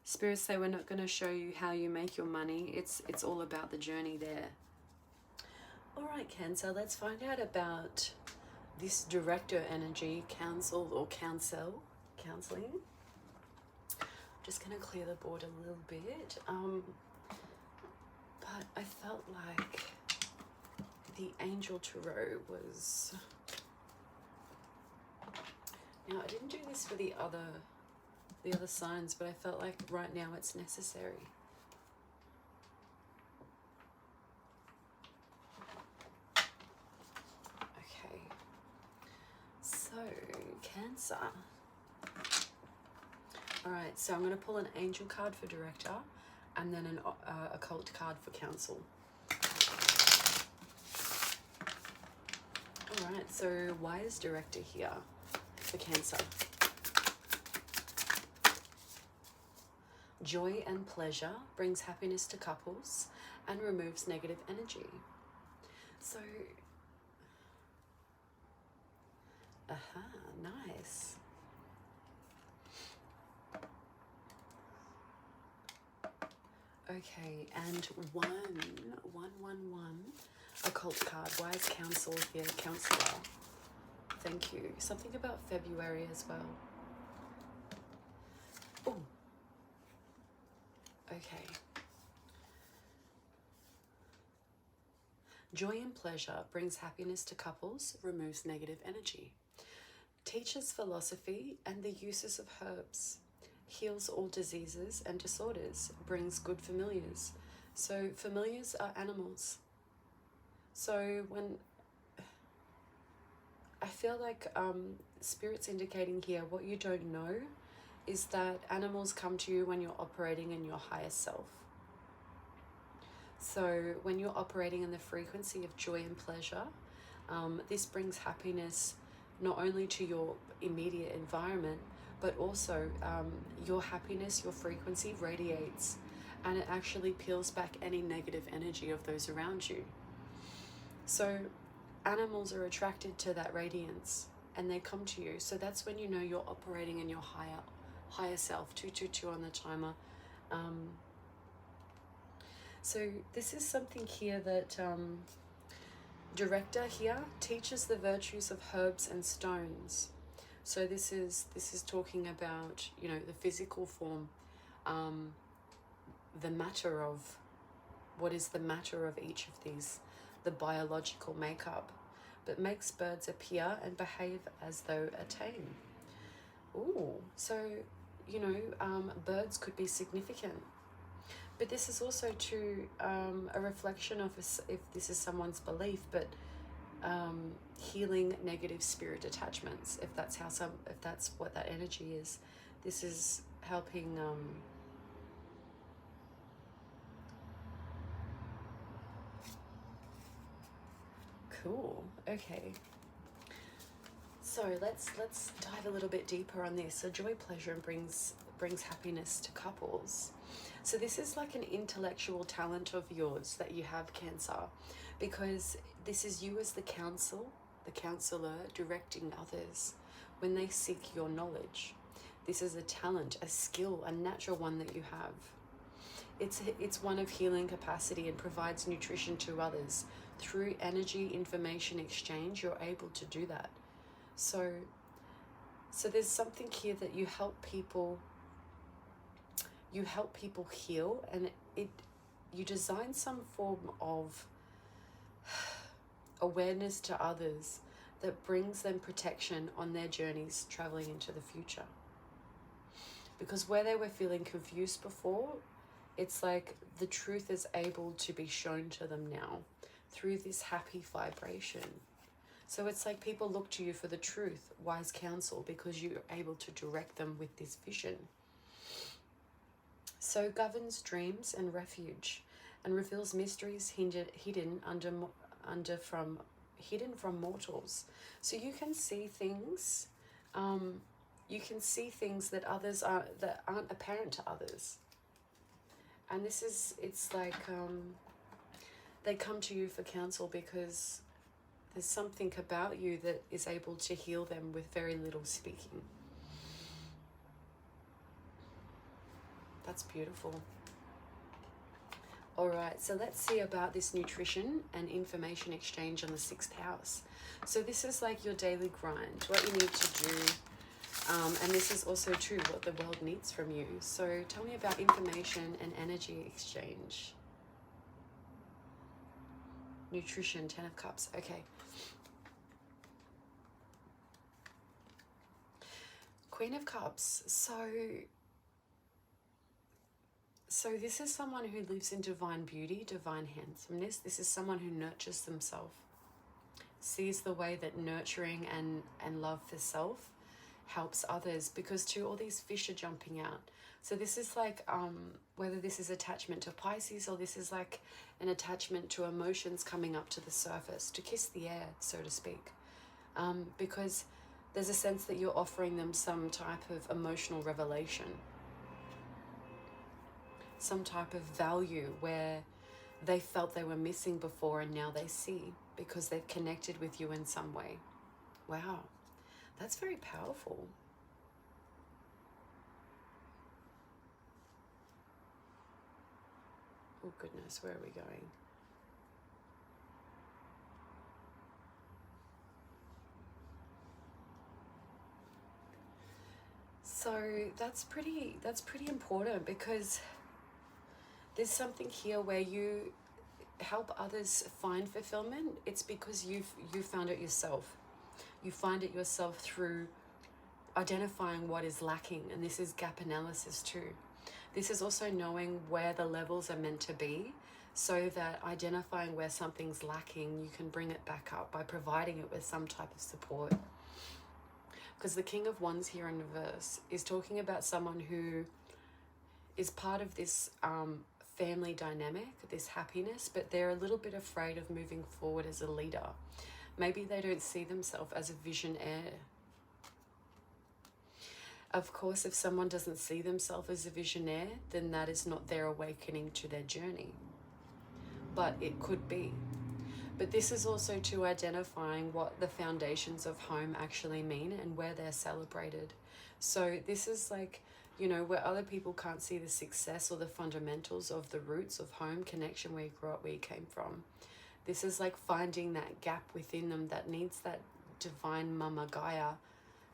Spirits say we're not going to show you how you make your money. It's all about the journey there. All right, Cancer, let's find out about this director energy, counsel or counseling. Just going to clear the board a little bit. But I felt like the Angel Tarot was... Now, I didn't do this for the other signs, but I felt like right now it's necessary. Okay. So, Cancer. All right, so I'm going to pull an Angel card for Director, and then an occult card for counsel. All right, so why is Director here for Cancer? Joy and pleasure brings happiness to couples and removes negative energy. So, nice. Okay, and one, occult card. Why is counsel here? Counselor. Thank you. Something about February as well. Oh. Okay. Joy and pleasure brings happiness to couples, removes negative energy. Teaches philosophy and the uses of herbs. Heals all diseases and disorders, brings good familiars. So familiars are animals. So when I feel like Spirit's indicating here, what you don't know is that animals come to you when you're operating in your higher self. So when you're operating in the frequency of joy and pleasure, this brings happiness not only to your immediate environment, but also your happiness, your frequency radiates, and it actually peels back any negative energy of those around you. So animals are attracted to that radiance and they come to you. So that's when you know you're operating in your higher self. 222 on the timer. So this is something here that Director here teaches the virtues of herbs and stones. So this is talking about, you know, the physical form, the matter of, what is the matter of each of these, the biological makeup, but makes birds appear and behave as though a tame. Ooh, so, you know, birds could be significant. But this is also to a reflection of if this is someone's belief, but healing negative spirit attachments. If that's if that's what that energy is, this is helping Cool. Okay. So let's dive a little bit deeper on this. So joy, pleasure, and brings happiness to couples. So this is like an intellectual talent of yours that you have, Cancer, because this is you as the counselor directing others when they seek your knowledge. This is a talent, a skill, a natural one that you have. It's one of healing capacity and provides nutrition to others. Through energy information exchange, you're able to do that. So there's something here that you help people heal, and you design some form of awareness to others that brings them protection on their journeys traveling into the future. Because where they were feeling confused before, it's like the truth is able to be shown to them now through this happy vibration. So it's like people look to you for the truth, wise counsel, because you're able to direct them with this vision. So governs dreams and refuge, and reveals mysteries hidden from mortals. So you can see things, that aren't apparent to others. And it's like they come to you for counsel because there's something about you that is able to heal them with very little speaking. That's beautiful. All right, so let's see about this nutrition and information exchange on the 6th house. So this is like your daily grind, what you need to do. And this is also too what the world needs from you. So tell me about information and energy exchange. Nutrition, 10 of Cups. Okay. Queen of Cups. So this is someone who lives in divine beauty, divine handsomeness. This is someone who nurtures themselves, sees the way that nurturing and love for self helps others, because too all these fish are jumping out. So this is like whether this is attachment to Pisces, or this is like an attachment to emotions coming up to the surface, to kiss the air, so to speak, because there's a sense that you're offering them some type of emotional revelation, some type of value where they felt they were missing before and now they see, because they've connected with you in some way. Wow, that's very powerful. Oh goodness, where are we going? So that's pretty important, because there's something here where you help others find fulfillment. It's because you found it yourself. You find it yourself through identifying what is lacking, and this is gap analysis too. This is also knowing where the levels are meant to be, so that identifying where something's lacking, you can bring it back up by providing it with some type of support. Because the King of Wands here in reverse is talking about someone who is part of this family dynamic, this happiness, but they're a little bit afraid of moving forward as a leader. Maybe they don't see themselves as a visionaire. Of course, if someone doesn't see themselves as a visionaire, then that is not their awakening to their journey. But it could be. But this is also to identifying what the foundations of home actually mean and where they're celebrated. So this is like, you know, where other people can't see the success or the fundamentals of the roots of home connection, where you grew up, where you came from. This is like finding that gap within them that needs that divine Mama Gaia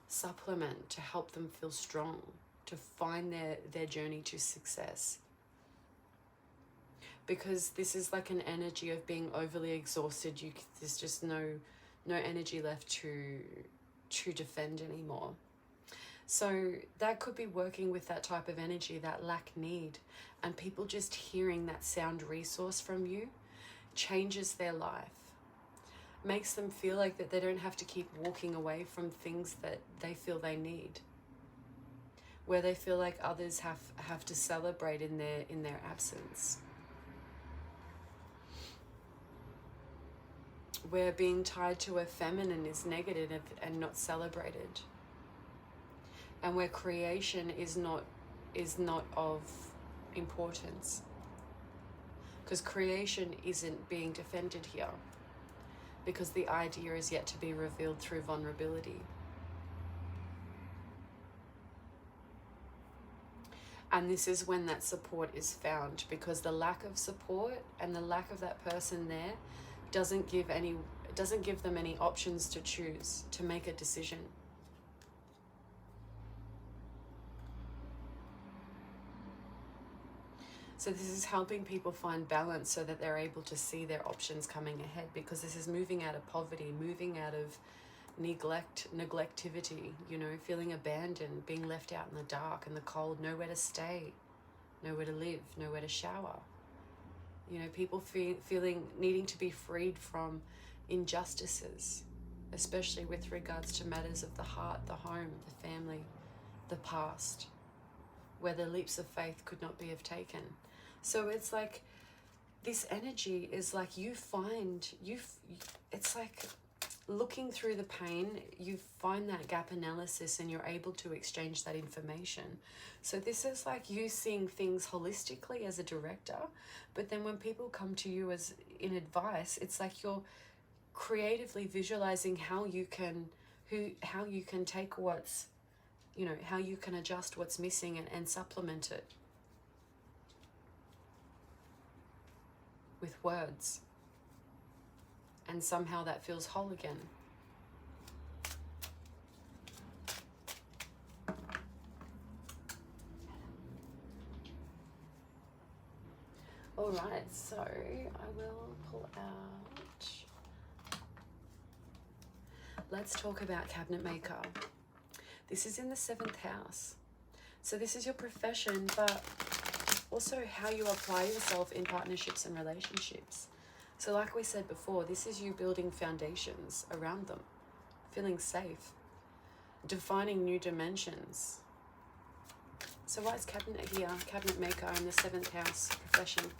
supplement to help them feel strong, to find their journey to success. Because this is like an energy of being overly exhausted. There's just no energy left to defend anymore. So that could be working with that type of energy, that lack need, and people just hearing that sound resource from you changes their life, makes them feel like that they don't have to keep walking away from things that they feel they need, where they feel like others have to celebrate in their absence. where being tied to a feminine is negative and not celebrated, and where creation is not of importance, because creation isn't being defended here, because the idea is yet to be revealed through vulnerability. And this is when that support is found, because the lack of support and the lack of that person there doesn't give them any options to choose, to make a decision. So this is helping people find balance so that they're able to see their options coming ahead, because this is moving out of poverty, moving out of neglectivity, you know, feeling abandoned, being left out in the dark and the cold, nowhere to stay, nowhere to live, nowhere to shower. You know, people needing to be freed from injustices, especially with regards to matters of the heart, the home, the family, the past, where the leaps of faith could not be have taken. So it's like this energy is like it's like looking through the pain, you find that gap analysis and you're able to exchange that information. So this is like you seeing things holistically as a director, but then when people come to you as in advice, it's like you're creatively visualizing how you can take what's, you know, how you can adjust what's missing and supplement it with words. And somehow that feels whole again. All right, so I will pull out. Let's talk about cabinet maker. This is in the 7th house. So this is your profession, but also how you apply yourself in partnerships and relationships. So like we said before, this is you building foundations around them, feeling safe, defining new dimensions. So why is cabinet here, cabinet maker in the 7th house profession?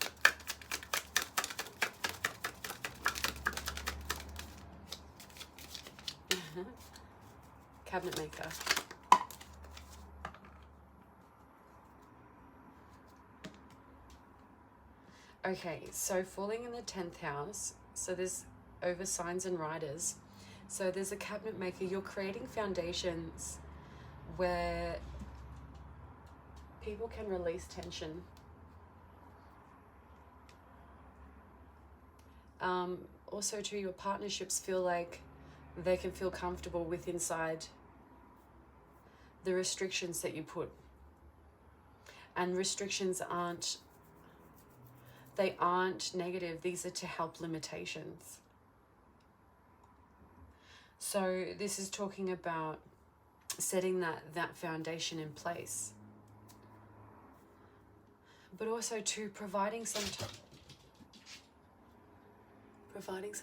Cabinet maker. Okay, so falling in the 10th house, so there's over signs and riders. So there's a cabinet maker, you're creating foundations where people can release tension. Also too, your partnerships feel like they can feel comfortable with inside the restrictions that you put. And restrictions aren't negative, these are to help limitations. So this is talking about setting that foundation in place. But also to providing some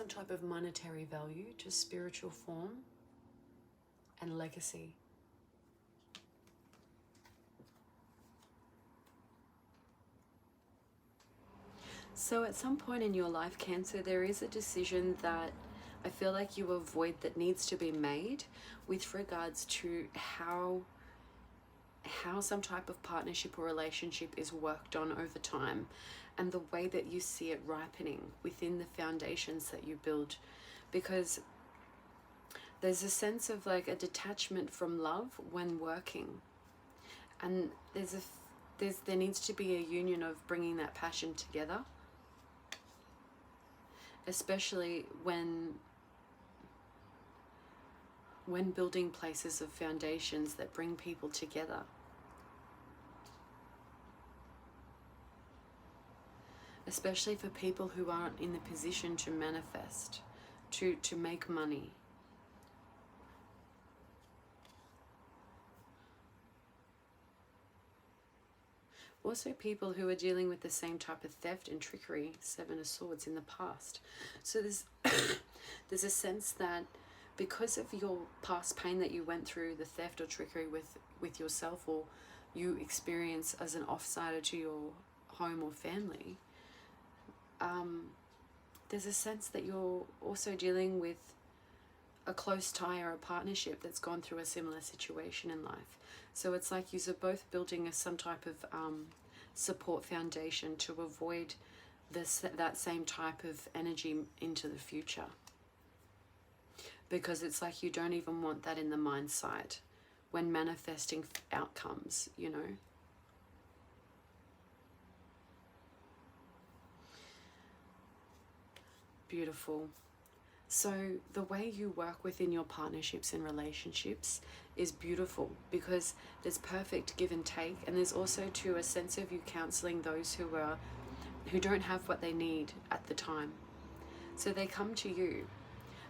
type of monetary value to spiritual form and legacy. So at some point in your life, Cancer, there is a decision that I feel like you avoid that needs to be made with regards to how some type of partnership or relationship is worked on over time, and the way that you see it ripening within the foundations that you build. Because there's a sense of like a detachment from love when working, and there needs to be a union of bringing that passion together, especially when building places of foundations that bring people together. Especially for people who aren't in the position to manifest, to make money. Also people who are dealing with the same type of theft and trickery, 7 of Swords, in the past. So there's a sense that because of your past pain that you went through, the theft or trickery with yourself, or you experience as an offsider to your home or family, there's a sense that you're also dealing with a close tie or a partnership that's gone through a similar situation in life. So it's like you're both building some type of support foundation to avoid that same type of energy into the future. Because it's like you don't even want that in the mind sight when manifesting outcomes, you know. Beautiful. So the way you work within your partnerships and relationships is beautiful, because there's perfect give and take, and there's also too a sense of you counseling those who don't have what they need at the time. So they come to you,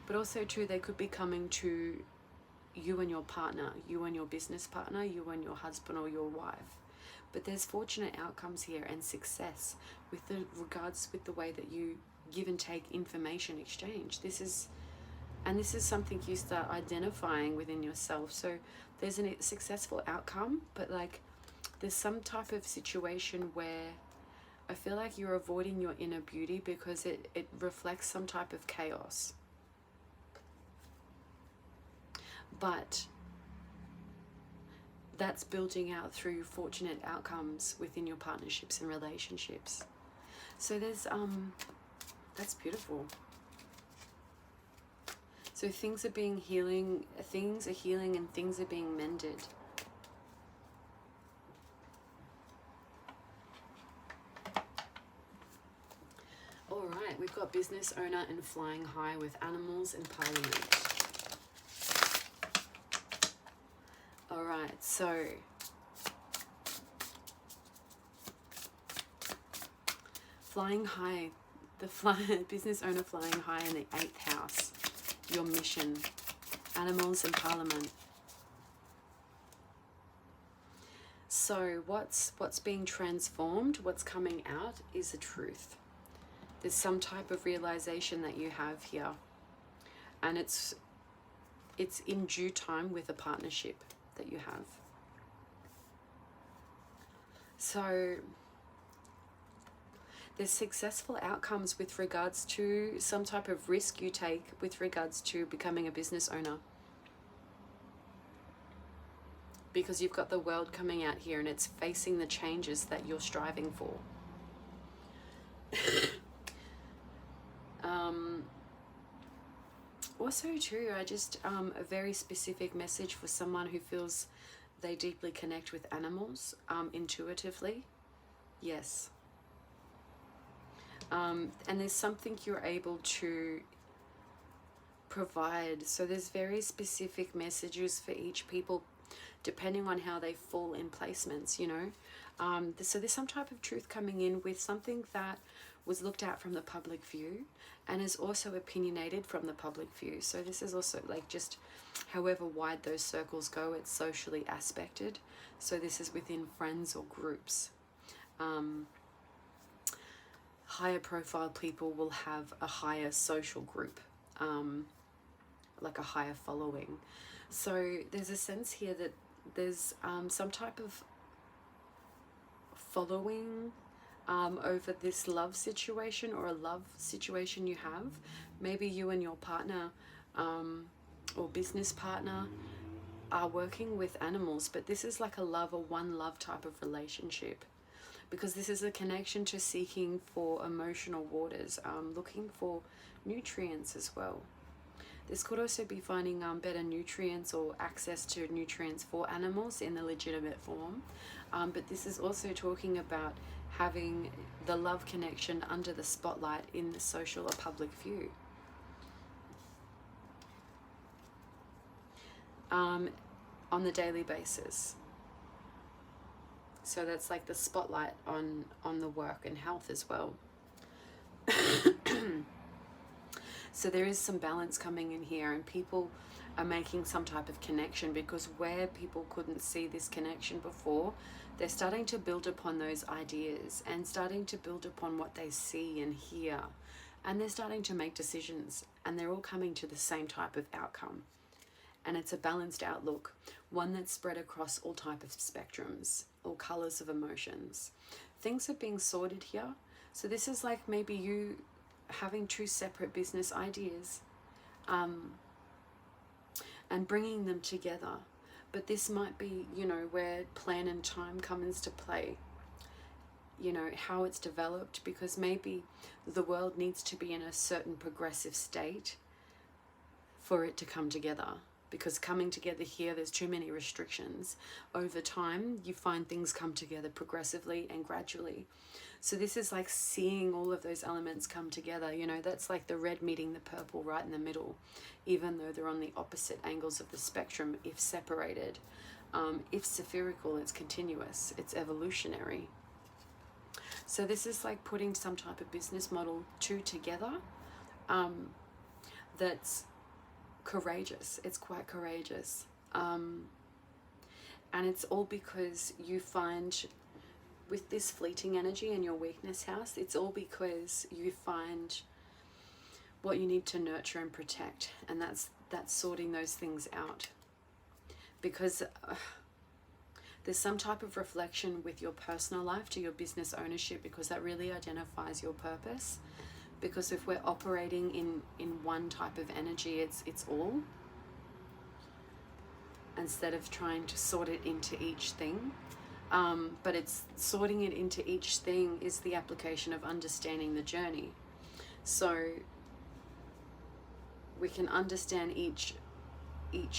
but also too they could be coming to you and your partner, you and your business partner, you and your husband or your wife. But there's fortunate outcomes here and success with the regards with the way that you give and take information exchange. This is something you start identifying within yourself. So there's a successful outcome, but like there's some type of situation where I feel like you're avoiding your inner beauty because it reflects some type of chaos. But that's building out through fortunate outcomes within your partnerships and relationships. So there's that's beautiful. So things are healing and things are being mended. All right, we've got business owner and flying high with animals and parliament. All right, so flying high, business owner flying high in the 8th house, your mission, animals and parliament. So what's being transformed, what's coming out is the truth. There's some type of realization that you have here, and it's in due time with a partnership that you have. So there's successful outcomes with regards to some type of risk you take with regards to becoming a business owner. Because you've got the world coming out here and it's facing the changes that you're striving for. Also too, I just a very specific message for someone who feels they deeply connect with animals intuitively. Yes. And there's something you're able to provide. So there's very specific messages for each people depending on how they fall in placements, you know. So there's some type of truth coming in with something that was looked at from the public view and is also opinionated from the public view. So this is also like just however wide those circles go, it's socially aspected. So this is within friends or groups. Higher profile people will have a higher social group, like a higher following. So there's a sense here that there's some type of following over this love situation or a love situation you have. Maybe you and your partner or business partner are working with animals, but this is like a one love type of relationship, because this is a connection to seeking for emotional waters, looking for nutrients as well. This could also be finding better nutrients or access to nutrients for animals in the legitimate form. But this is also talking about having the love connection under the spotlight in the social or public view. On the daily basis. So that's like the spotlight on the work and health as well. So there is some balance coming in here, and people are making some type of connection, because where people couldn't see this connection before, they're starting to build upon those ideas and starting to build upon what they see and hear, and they're starting to make decisions, and they're all coming to the same type of outcome. And it's a balanced outlook, one that's spread across all type of spectrums, all colors of emotions. Things are being sorted here. So this is like maybe you having two separate business ideas, and bringing them together. But this might be, you know, where plan and time come into play, you know, how it's developed, because maybe the world needs to be in a certain progressive state for it to come together. Because coming together here, there's too many restrictions. Over time, you find things come together progressively and gradually. So this is like seeing all of those elements come together. You know, that's like the red meeting the purple right in the middle, even though they're on the opposite angles of the spectrum, if separated. If spherical, it's continuous, it's evolutionary. So this is like putting some type of business model together, that's courageous. It's quite courageous. And it's all because you find, with this fleeting energy in your weakness house, it's all because you find what you need to nurture and protect, and that's sorting those things out. Because there's some type of reflection with your personal life to your business ownership, because that really identifies your purpose. Because if we're operating in one type of energy, it's all, instead of trying to sort it into each thing. But it's sorting it into each thing is the application of understanding the journey. So we can understand each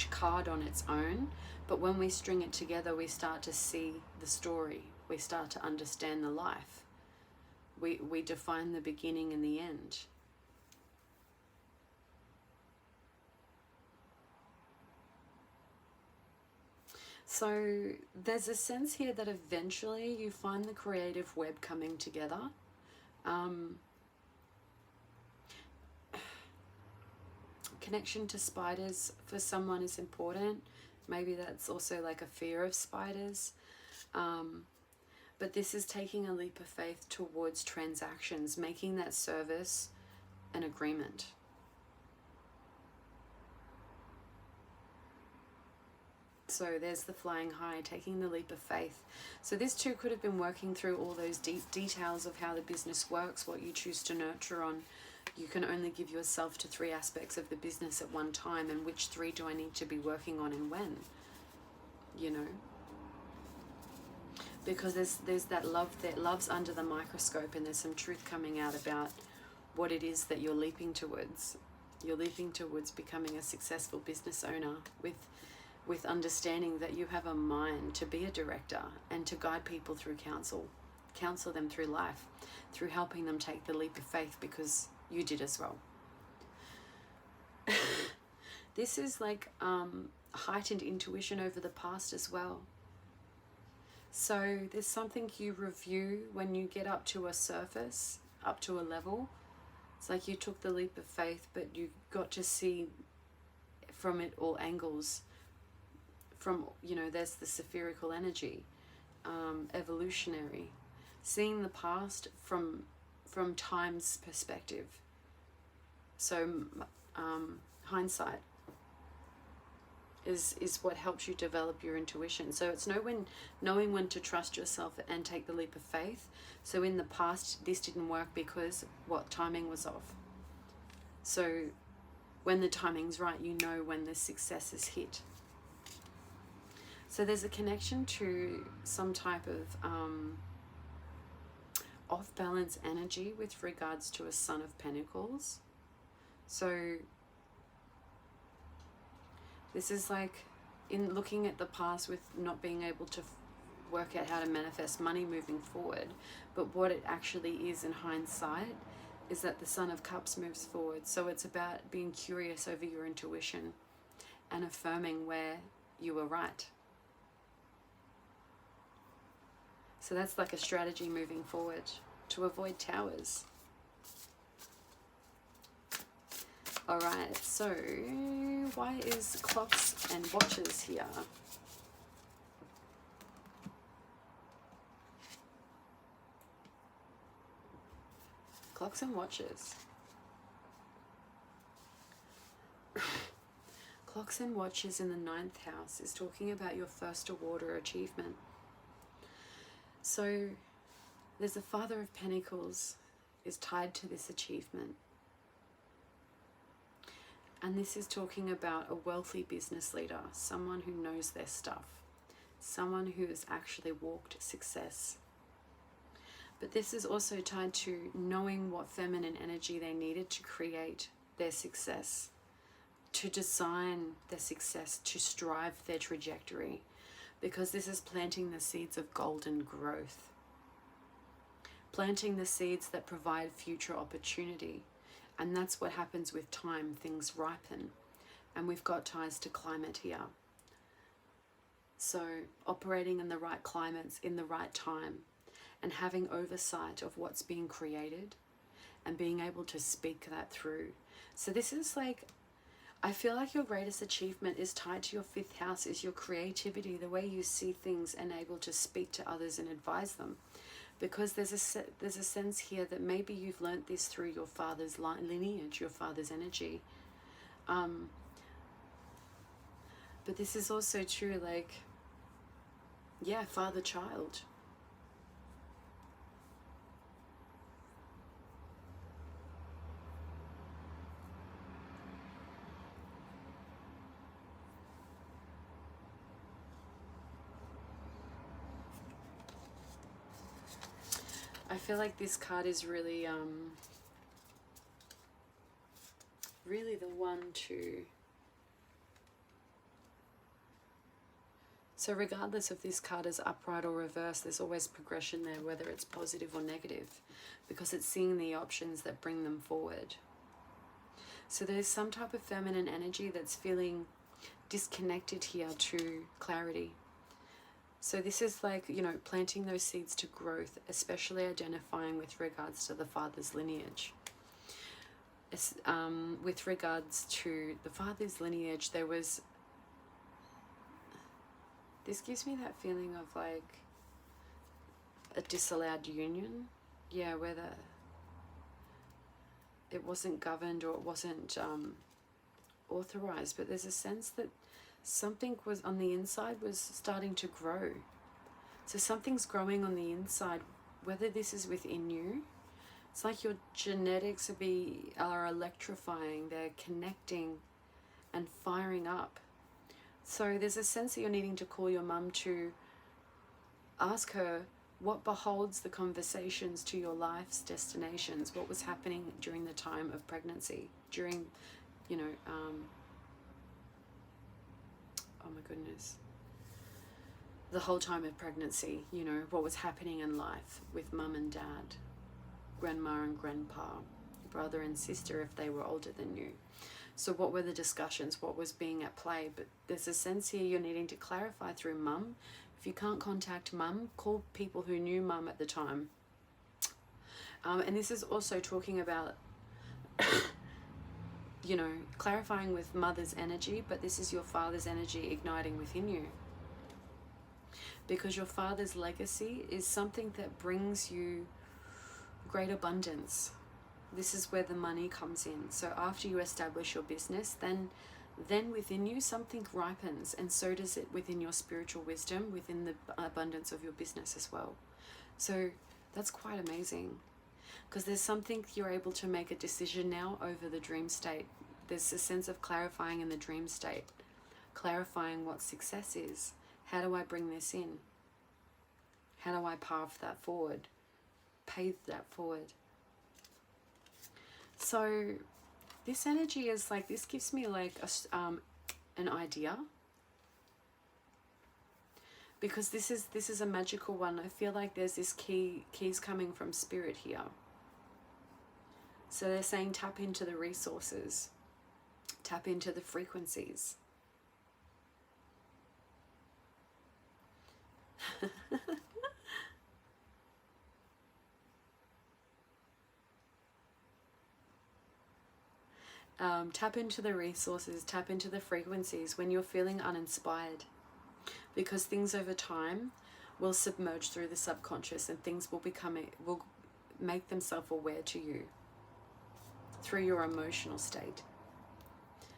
card on its own, but when we string it together, we start to see the story. We start to understand the life. We define the beginning and the end. So there's a sense here that eventually you find the creative web coming together. Connection to spiders for someone is important. Maybe that's also like a fear of spiders. But this is taking a leap of faith towards transactions, making that service an agreement. So there's the flying high, taking the leap of faith. So this too could have been working through all those deep details of how the business works, what you choose to nurture on. You can only give yourself to 3 aspects of the business at one time, and which 3 do I need to be working on and when, you know? Because there's that love, that love's under the microscope, and there's some truth coming out about what it is that you're leaping towards. You're leaping towards becoming a successful business owner with understanding that you have a mind to be a director and to guide people through counsel them through life, through helping them take the leap of faith, because you did as well. This is like heightened intuition over the past as well. So there's something you review when you get up to a surface, up to a level. It's like you took the leap of faith, but you got to see from it all angles. From, you know, there's the spherical energy, evolutionary, seeing the past from time's perspective. So hindsight is what helps you develop your intuition. So it's knowing when to trust yourself and take the leap of faith. So in the past, this didn't work because what timing was off. So when the timing's right, you know when the success is hit. So there's a connection to some type of off-balance energy with regards to a Son of Pentacles. So this is like in looking at the past with not being able to work out how to manifest money moving forward. But what it actually is in hindsight is that the Son of Cups moves forward. So it's about being curious over your intuition and affirming where you were right. So that's like a strategy moving forward to avoid towers. Alright, so why is clocks and watches here? Clocks and watches. Clocks and watches in the 9th house is talking about your first award or achievement. So there's a Father of Pentacles is tied to this achievement. And this is talking about a wealthy business leader, someone who knows their stuff, someone who has actually walked success. But this is also tied to knowing what feminine energy they needed to create their success, to design their success, to strive their trajectory, because this is planting the seeds of golden growth, planting the seeds that provide future opportunity. And that's what happens with time. Things ripen, and we've got ties to climate here. So operating in the right climates in the right time, and having oversight of what's being created and being able to speak that through. So this is like, I feel like your greatest achievement is tied to your 5th house, is your creativity, the way you see things and able to speak to others and advise them. Because there's a sense here that maybe you've learnt this through your father's lineage, your father's energy. But this is also true, like, yeah, father-child. I feel like this card is really, really the one to... So regardless if this card is upright or reversed, there's always progression there, whether it's positive or negative, because it's seeing the options that bring them forward. So there's some type of feminine energy that's feeling disconnected here to clarity. So this is like, you know, planting those seeds to growth, especially identifying with regards to the father's lineage. With regards to the father's lineage, there was... This gives me that feeling of like a disallowed union. Yeah, whether it wasn't governed or it wasn't authorized, but there's a sense that something was on the inside was starting to grow. So something's growing on the inside, whether this is within you. It's like your genetics are electrifying, they're connecting and firing up. So there's a sense that you're needing to call your mum to ask her what beholds the conversations to your life's destinations, what was happening during the time of pregnancy, during, you know, oh my goodness, the whole time of pregnancy, you know, what was happening in life with mum and dad, grandma and grandpa, brother and sister if they were older than you. So what were the discussions? What was being at play? But there's a sense here you're needing to clarify through mum. If you can't contact mum, call people who knew mum at the time. And this is also talking about, you know, clarifying with mother's energy, but this is your father's energy igniting within you. Because your father's legacy is something that brings you great abundance. This is where the money comes in. So after you establish your business, then within you something ripens, and so does it within your spiritual wisdom, within the abundance of your business as well. So that's quite amazing, because there's something you're able to make a decision now over the dream state. There's a sense of clarifying in the dream state, clarifying what success is. How do I bring this in? How do I path that forward, pave that forward? So this energy is like, this gives me like an idea, because this is a magical one. I feel like there's this keys coming from spirit here. So they're saying tap into the resources, tap into the frequencies. Tap into the resources, tap into the frequencies when you're feeling uninspired, because things over time will submerge through the subconscious, and things will make themselves aware to you through your emotional state.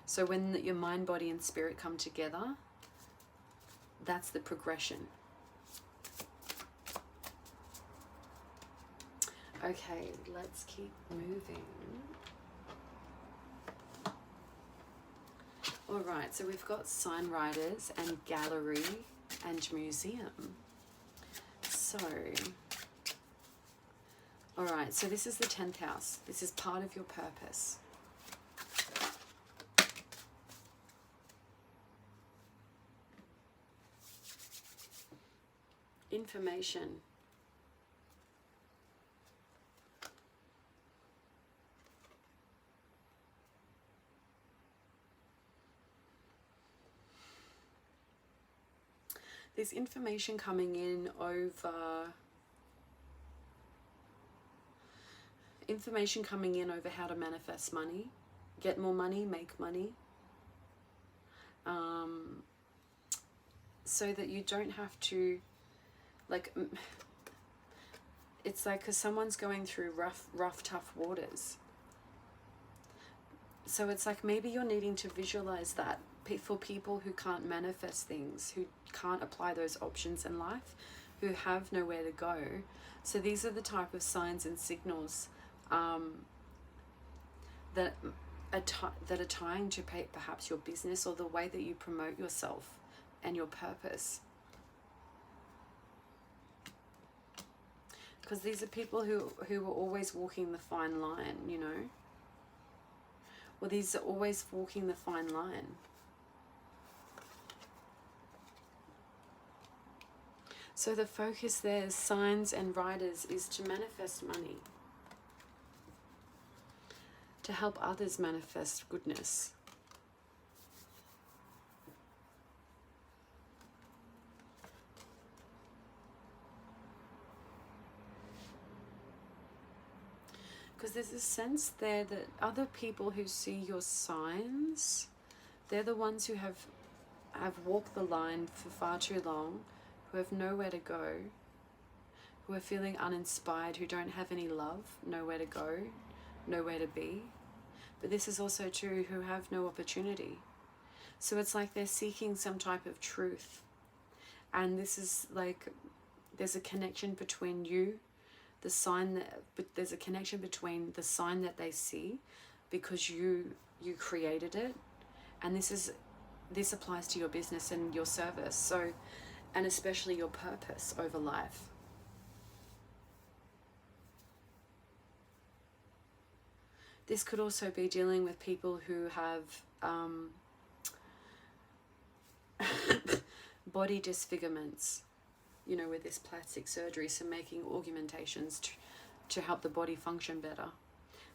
So when your mind, body and spirit come together, that's the progression. Okay, let's keep moving. All right, so we've got sign riders and gallery and museum. So, all right, so this is the 10th house. This is part of your purpose. Information. There's information coming in over how to manifest money, get more money, make money, so that you don't have to, like, it's like because someone's going through rough, tough waters. So it's like maybe you're needing to visualize that for people who can't manifest things, who can't apply those options in life, who have nowhere to go. So these are the type of signs and signals that are tying to perhaps your business or the way that you promote yourself and your purpose. Because these are people who are always walking the fine line, you know. Well, these are always walking the fine line. So the focus there, signs and riders, is to manifest money. To help others manifest goodness. Because there's a sense there that other people who see your signs, they're the ones who have walked the line for far too long, who have nowhere to go, who are feeling uninspired, who don't have any love, nowhere to go, nowhere to be. But this is also true who have no opportunity. So it's like they're seeking some type of truth. And this is like, there's a connection between you, the sign that, but there's a connection between the sign that they see because you created it. And this applies to your business and your service. So, and especially your purpose over life. This could also be dealing with people who have body disfigurements, you know, with this plastic surgery, so making augmentations to help the body function better.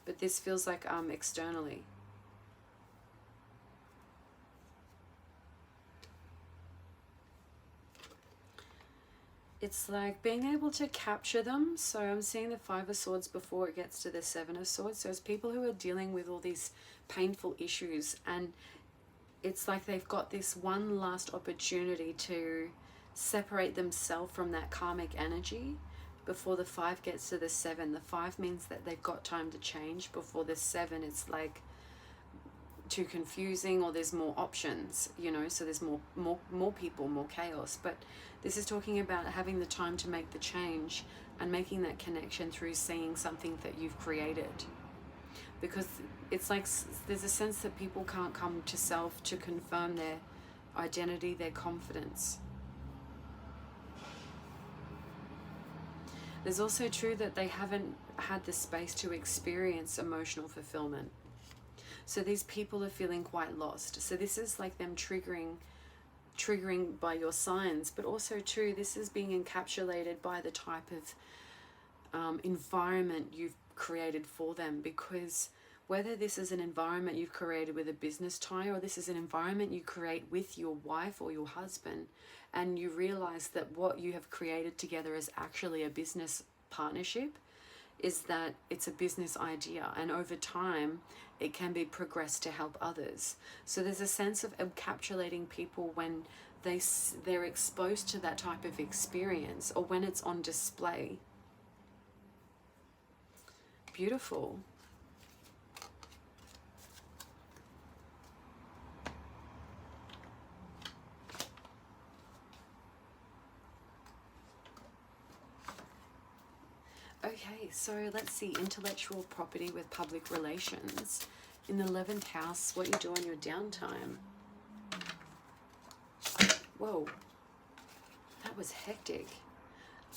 But this feels like externally. It's like being able to capture them. So I'm seeing the 5 of Swords before it gets to the 7 of Swords. So it's people who are dealing with all these painful issues, and it's like they've got this one last opportunity to separate themselves from that karmic energy before the 5 gets to the 7. The 5 means that they've got time to change. Before the 7, it's like too confusing, or there's more options, you know, so there's more people, more chaos. But this is talking about having the time to make the change and making that connection through seeing something that you've created. Because it's like there's a sense that people can't come to self to confirm their identity, their confidence. There's also true that they haven't had the space to experience emotional fulfillment. So these people are feeling quite lost. So this is like them triggering by your signs, but also too, this is being encapsulated by the type of environment you've created for them. Because whether this is an environment you've created with a business tie, or this is an environment you create with your wife or your husband, and you realize that what you have created together is actually a business partnership, is that it's a business idea, and over time it can be progressed to help others. So there's a sense of encapsulating people when they're exposed to that type of experience, or when it's on display. Beautiful. Okay, so let's see. Intellectual property with public relations. In the 11th house, what you do on your downtime. Whoa. That was hectic.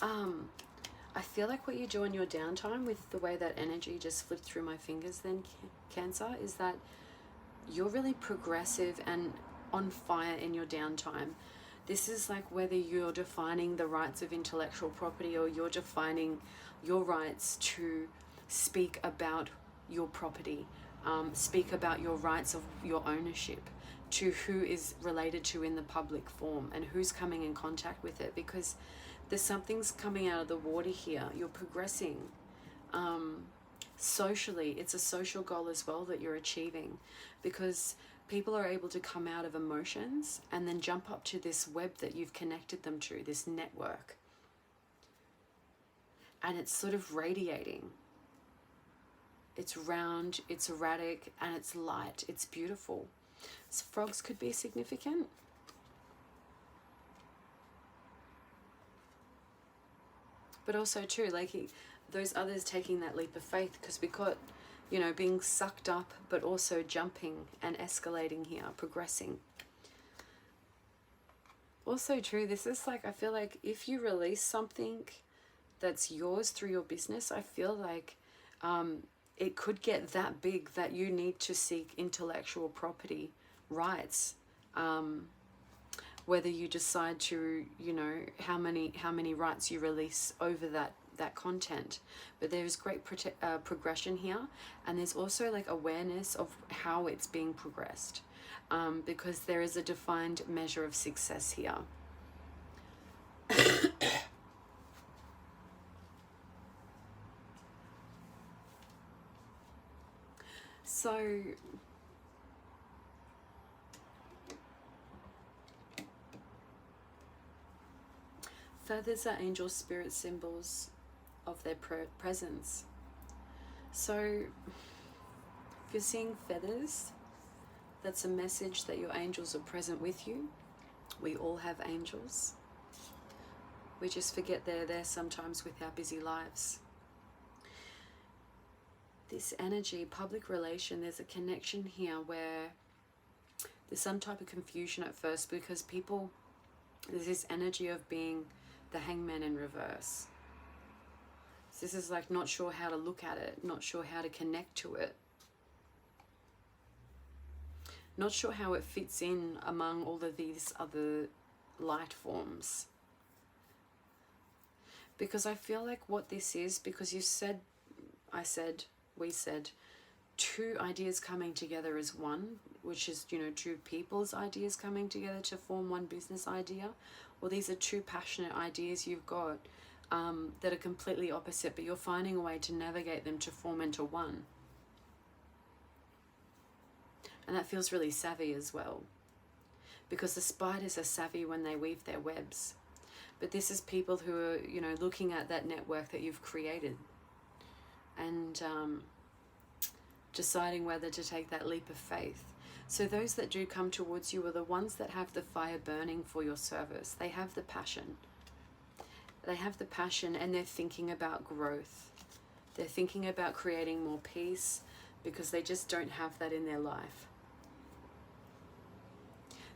I feel like what you do in your downtime, with the way that energy just flipped through my fingers then, Cancer, is that you're really progressive and on fire in your downtime. This is like whether you're defining the rights of intellectual property or you're defining your rights to speak about your property, speak about your rights of your ownership to who is related to in the public form and who's coming in contact with it, because there's something's coming out of the water here. You're progressing socially. It's a social goal as well that you're achieving, because people are able to come out of emotions and then jump up to this web that you've connected them to, this network. And it's sort of radiating. It's round, it's erratic, and it's light. It's beautiful. So frogs could be significant. But also too, like those others taking that leap of faith, because we got, you know, being sucked up, but also jumping and escalating here, progressing. Also true, this is like, I feel like if you release something that's yours through your business, I feel like it could get that big that you need to seek intellectual property rights. Whether you decide to, you know, how many rights you release over that content. But there's great progression here, and there's also like awareness of how it's being progressed, because there is a defined measure of success here. So feathers are angel spirit symbols of their presence. So if you're seeing feathers, that's a message that your angels are present with you. We all have angels. We just forget they're there sometimes with our busy lives. This energy, public relation, there's a connection here where there's some type of confusion at first, because people, there's this energy of being the hangman in reverse. So this is like not sure how to look at it, not sure how to connect to it, not sure how it fits in among all of these other light forms. Because I feel like what this is, because you said, we said, two ideas coming together as one, which is, you know, two people's ideas coming together to form one business idea. Well, these are two passionate ideas you've got that are completely opposite, but you're finding a way to navigate them to form into one. And that feels really savvy as well, because the spiders are savvy when they weave their webs. But this is people who are, you know, looking at that network that you've created and deciding whether to take that leap of faith. So those that do come towards you are the ones that have the fire burning for your service. They have the passion. They have the passion, and they're thinking about growth. They're thinking about creating more peace, because they just don't have that in their life.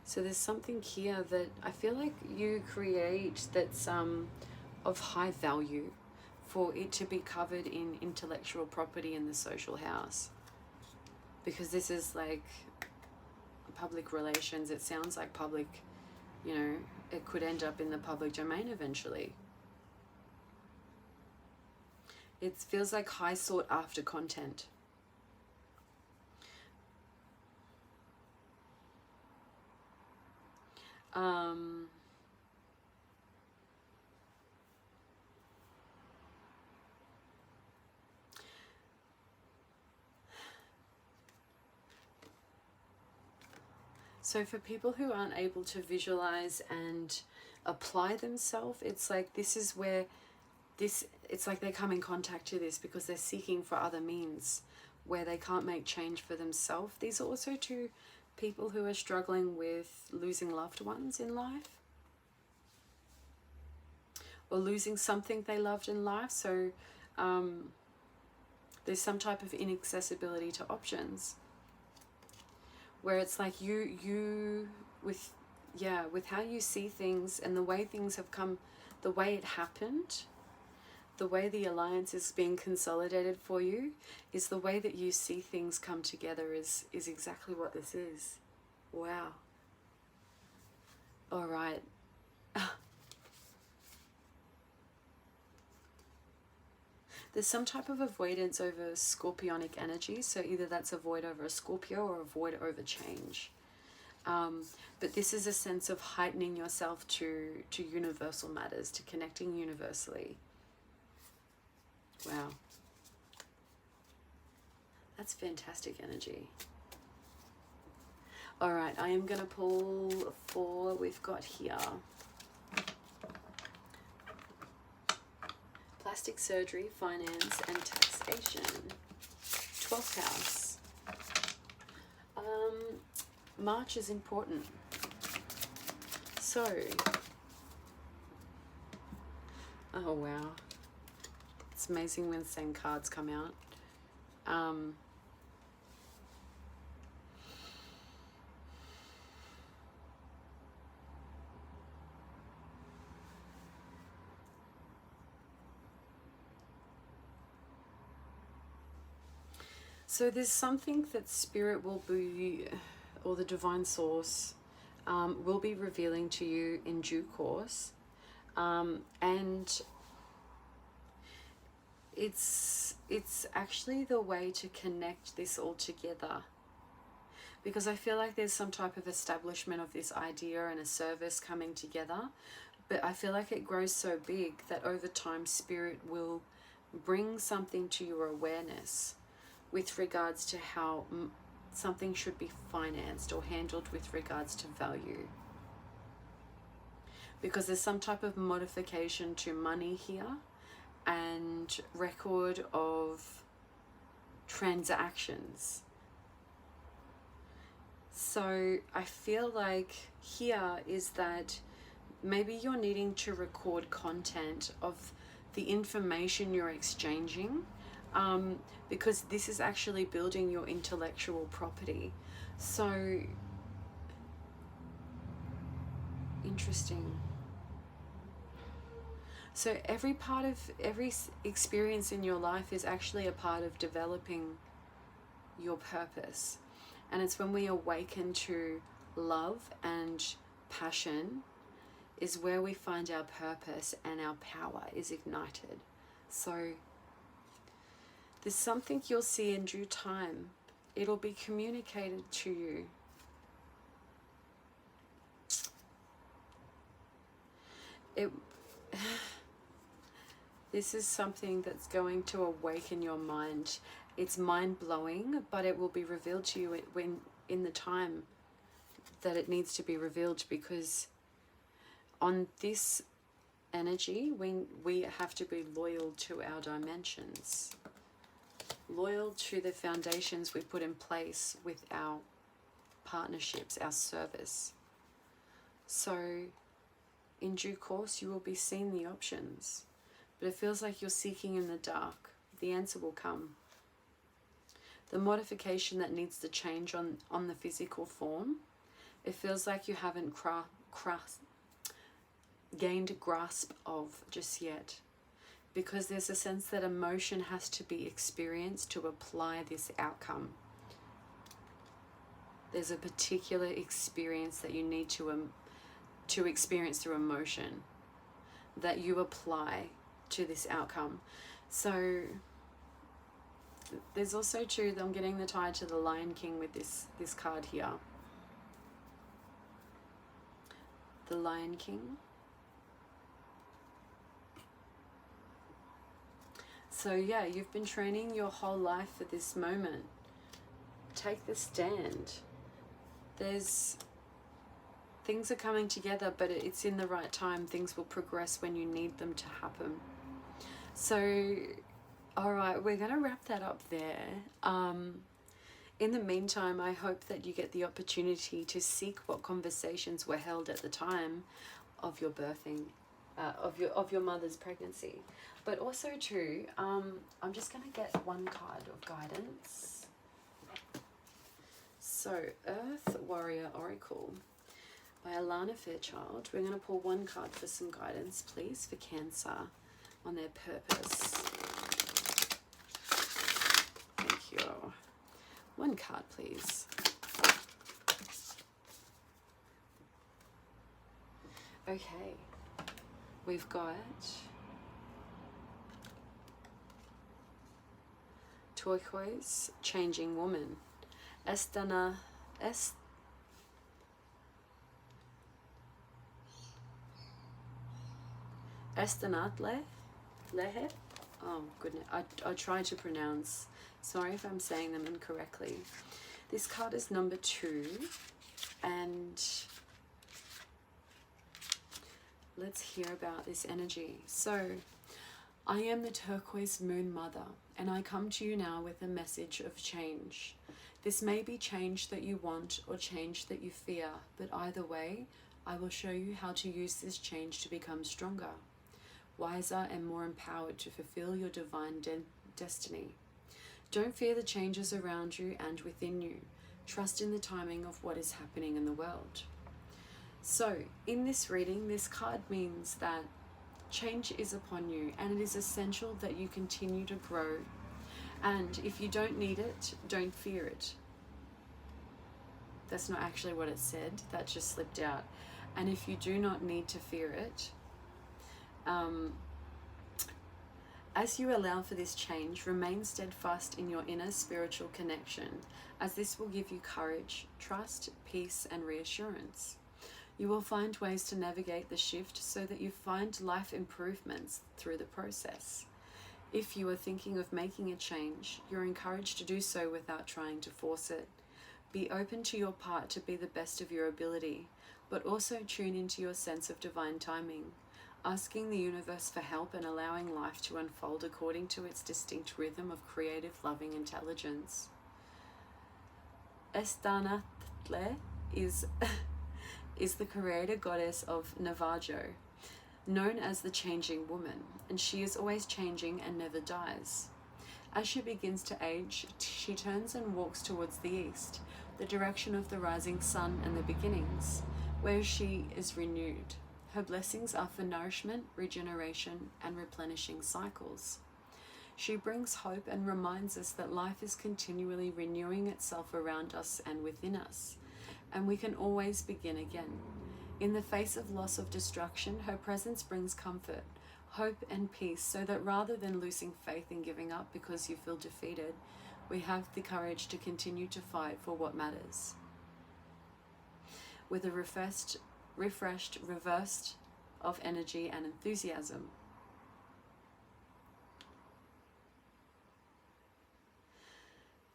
So there's something here that I feel like you create that's of high value for it to be covered in intellectual property in the social house. Because this is like public relations. It sounds like public, you know, it could end up in the public domain eventually. It feels like high sought after content. So for people who aren't able to visualize and apply themselves, it's like this is where it's like they come in contact to this because they're seeking for other means where they can't make change for themselves. These are also to people who are struggling with losing loved ones in life, or losing something they loved in life. So There's some type of inaccessibility to options, where it's like you with how you see things and the way things have come, the way it happened, the way the alliance is being consolidated for you, is the way that you see things come together is exactly what this is. Wow. All right. There's some type of avoidance over scorpionic energy, so either that's a void over a Scorpio or a void over change. But this is a sense of heightening yourself to universal matters, to connecting universally. Wow. That's fantastic energy. All right, I am going to pull 4 we've got here. Plastic surgery, finance, and taxation. 12th house. March is important. So, oh wow. It's amazing when the same cards come out. So there's something that Spirit will be, or the Divine Source, will be revealing to you in due course. And it's actually the way to connect this all together. Because I feel like there's some type of establishment of this idea and a service coming together. But I feel like it grows so big that over time Spirit will bring something to your awareness with regards to how something should be financed or handled with regards to value. Because there's some type of modification to money here and record of transactions. So I feel like here is that maybe you're needing to record content of the information you're exchanging, because this is actually building your intellectual property. So interesting. So every experience in your life is actually a part of developing your purpose. And it's when we awaken to love and passion is where we find our purpose and our power is ignited. So there's something you'll see in due time. It'll be communicated to you. This is something that's going to awaken your mind. It's mind-blowing, but it will be revealed to you when in the time that it needs to be revealed, because on this energy, we have to be loyal to our dimensions, loyal to the foundations we put in place with our partnerships, our service. So in due course, you will be seeing the options, but it feels like you're seeking in the dark. The answer will come. The modification that needs to change on the physical form, it feels like you haven't gained a grasp of just yet, because there's a sense that emotion has to be experienced to apply this outcome. There's a particular experience that you need to experience through emotion that you apply to this outcome. So there's also too, I'm getting the tie to the Lion King with this card here. The Lion King. So yeah, you've been training your whole life for this moment. Take the stand. Things are coming together, but it's in the right time. Things will progress when you need them to happen. So, all right, we're going to wrap that up there. In the meantime, I hope that you get the opportunity to seek what conversations were held at the time of your birthing. of your mother's pregnancy. But also too, I'm just going to get one card of guidance. So, Earth Warrior Oracle by Alana Fairchild. We're going to pull one card for some guidance, please, for Cancer on their purpose. Thank you. One card, please. Okay. We've got Turquoise Changing Woman. Estanatle. Lehe? Oh goodness, I tried to pronounce. Sorry if I'm saying them incorrectly. This card is number 2, and let's hear about this energy. So, I am the Turquoise Moon Mother, and I come to you now with a message of change. This may be change that you want or change that you fear, but either way, I will show you how to use this change to become stronger, wiser, and more empowered to fulfill your divine destiny. Don't fear the changes around you and within you. Trust in the timing of what is happening in the world. So, in this reading, this card means that change is upon you, and it is essential that you continue to grow. And if you don't need it, don't fear it. That's not actually what it said, that just slipped out. And if you do not need to fear it, as you allow for this change, remain steadfast in your inner spiritual connection, as this will give you courage, trust, peace, and reassurance. You will find ways to navigate the shift so that you find life improvements through the process. If you are thinking of making a change, you're encouraged to do so without trying to force it. Be open to your part to be the best of your ability, but also tune into your sense of divine timing, asking the universe for help and allowing life to unfold according to its distinct rhythm of creative, loving intelligence. Estanatle is the creator goddess of Navajo, known as the Changing Woman, and she is always changing and never dies. As she begins to age, she turns and walks towards the east, the direction of the rising sun and the beginnings, where she is renewed. Her blessings are for nourishment, regeneration, and replenishing cycles. She brings hope and reminds us that life is continually renewing itself around us and within us, and we can always begin again. In the face of loss of destruction, her presence brings comfort, hope, and peace, so that rather than losing faith and giving up because you feel defeated, we have the courage to continue to fight for what matters. With a refreshed, reversed of energy and enthusiasm.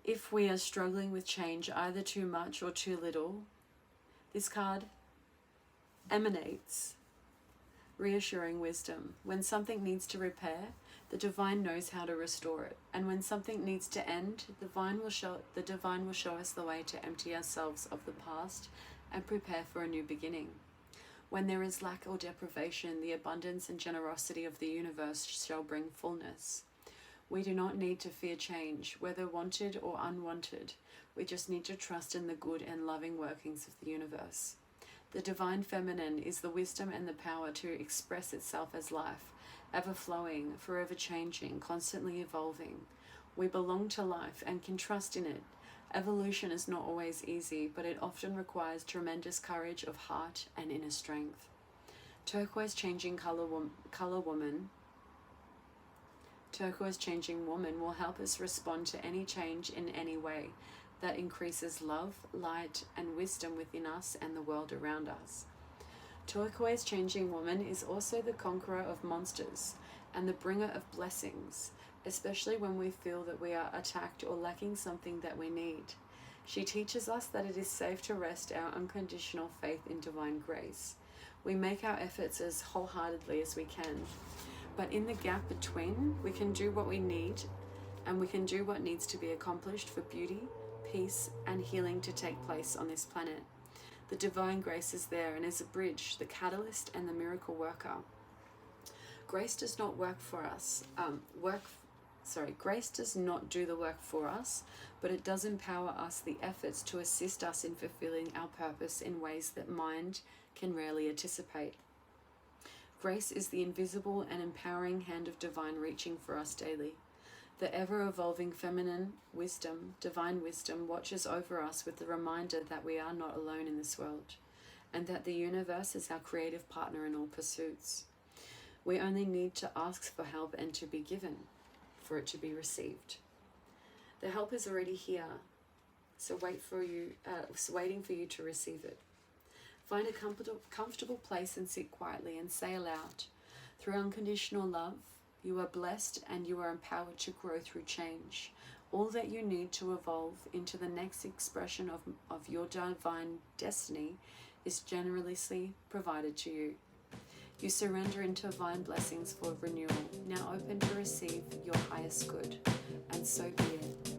If we are struggling with change, either too much or too little, this card emanates reassuring wisdom. When something needs to repair, the divine knows how to restore it. And when something needs to end, the divine will show us the way to empty ourselves of the past and prepare for a new beginning. When there is lack or deprivation, the abundance and generosity of the universe shall bring fullness. We do not need to fear change, whether wanted or unwanted. We just need to trust in the good and loving workings of the universe. The divine feminine is the wisdom and the power to express itself as life, ever flowing, forever changing, constantly evolving. We belong to life and can trust in it. Evolution is not always easy, but it often requires tremendous courage of heart and inner strength. Turquoise Changing Woman will help us respond to any change in any way that increases love, light, and wisdom within us and the world around us. Turquoise Changing Woman is also the conqueror of monsters and the bringer of blessings, especially when we feel that we are attacked or lacking something that we need. She teaches us that it is safe to rest our unconditional faith in divine grace. We make our efforts as wholeheartedly as we can, but in the gap between, we can do what we need, and we can do what needs to be accomplished for beauty, peace, and healing to take place on this planet. The divine grace is there and is a bridge, the catalyst, and the miracle worker. Grace does not work for us. Grace does not do the work for us, but it does empower us the efforts to assist us in fulfilling our purpose in ways that mind can rarely anticipate. Grace is the invisible and empowering hand of divine reaching for us daily. The ever-evolving feminine wisdom, divine wisdom, watches over us with the reminder that we are not alone in this world, and that the universe is our creative partner in all pursuits. We only need to ask for help and to be given, for it to be received. The help is already here, so waiting for you to receive it. Find a comfortable place and sit quietly and say aloud, through unconditional love, you are blessed and you are empowered to grow through change. All that you need to evolve into the next expression of your divine destiny is generously provided to you. You surrender into divine blessings for renewal, now open to receive your highest good, and so be it.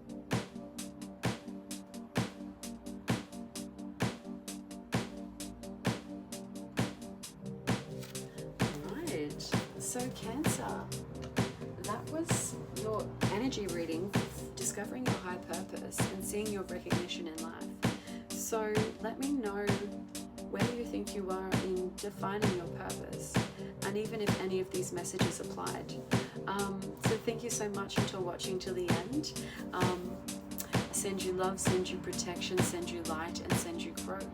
Right, so Cancer, that was your energy reading, discovering your high purpose and seeing your recognition in life. So let me know where you think you are in defining your purpose, and even if any of these messages applied. So thank you so much for watching till the end. Send you love, send you protection, send you light, and send you growth.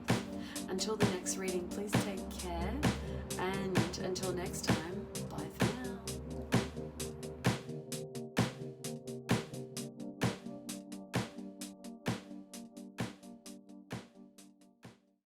Until the next reading, please take care, and until next time.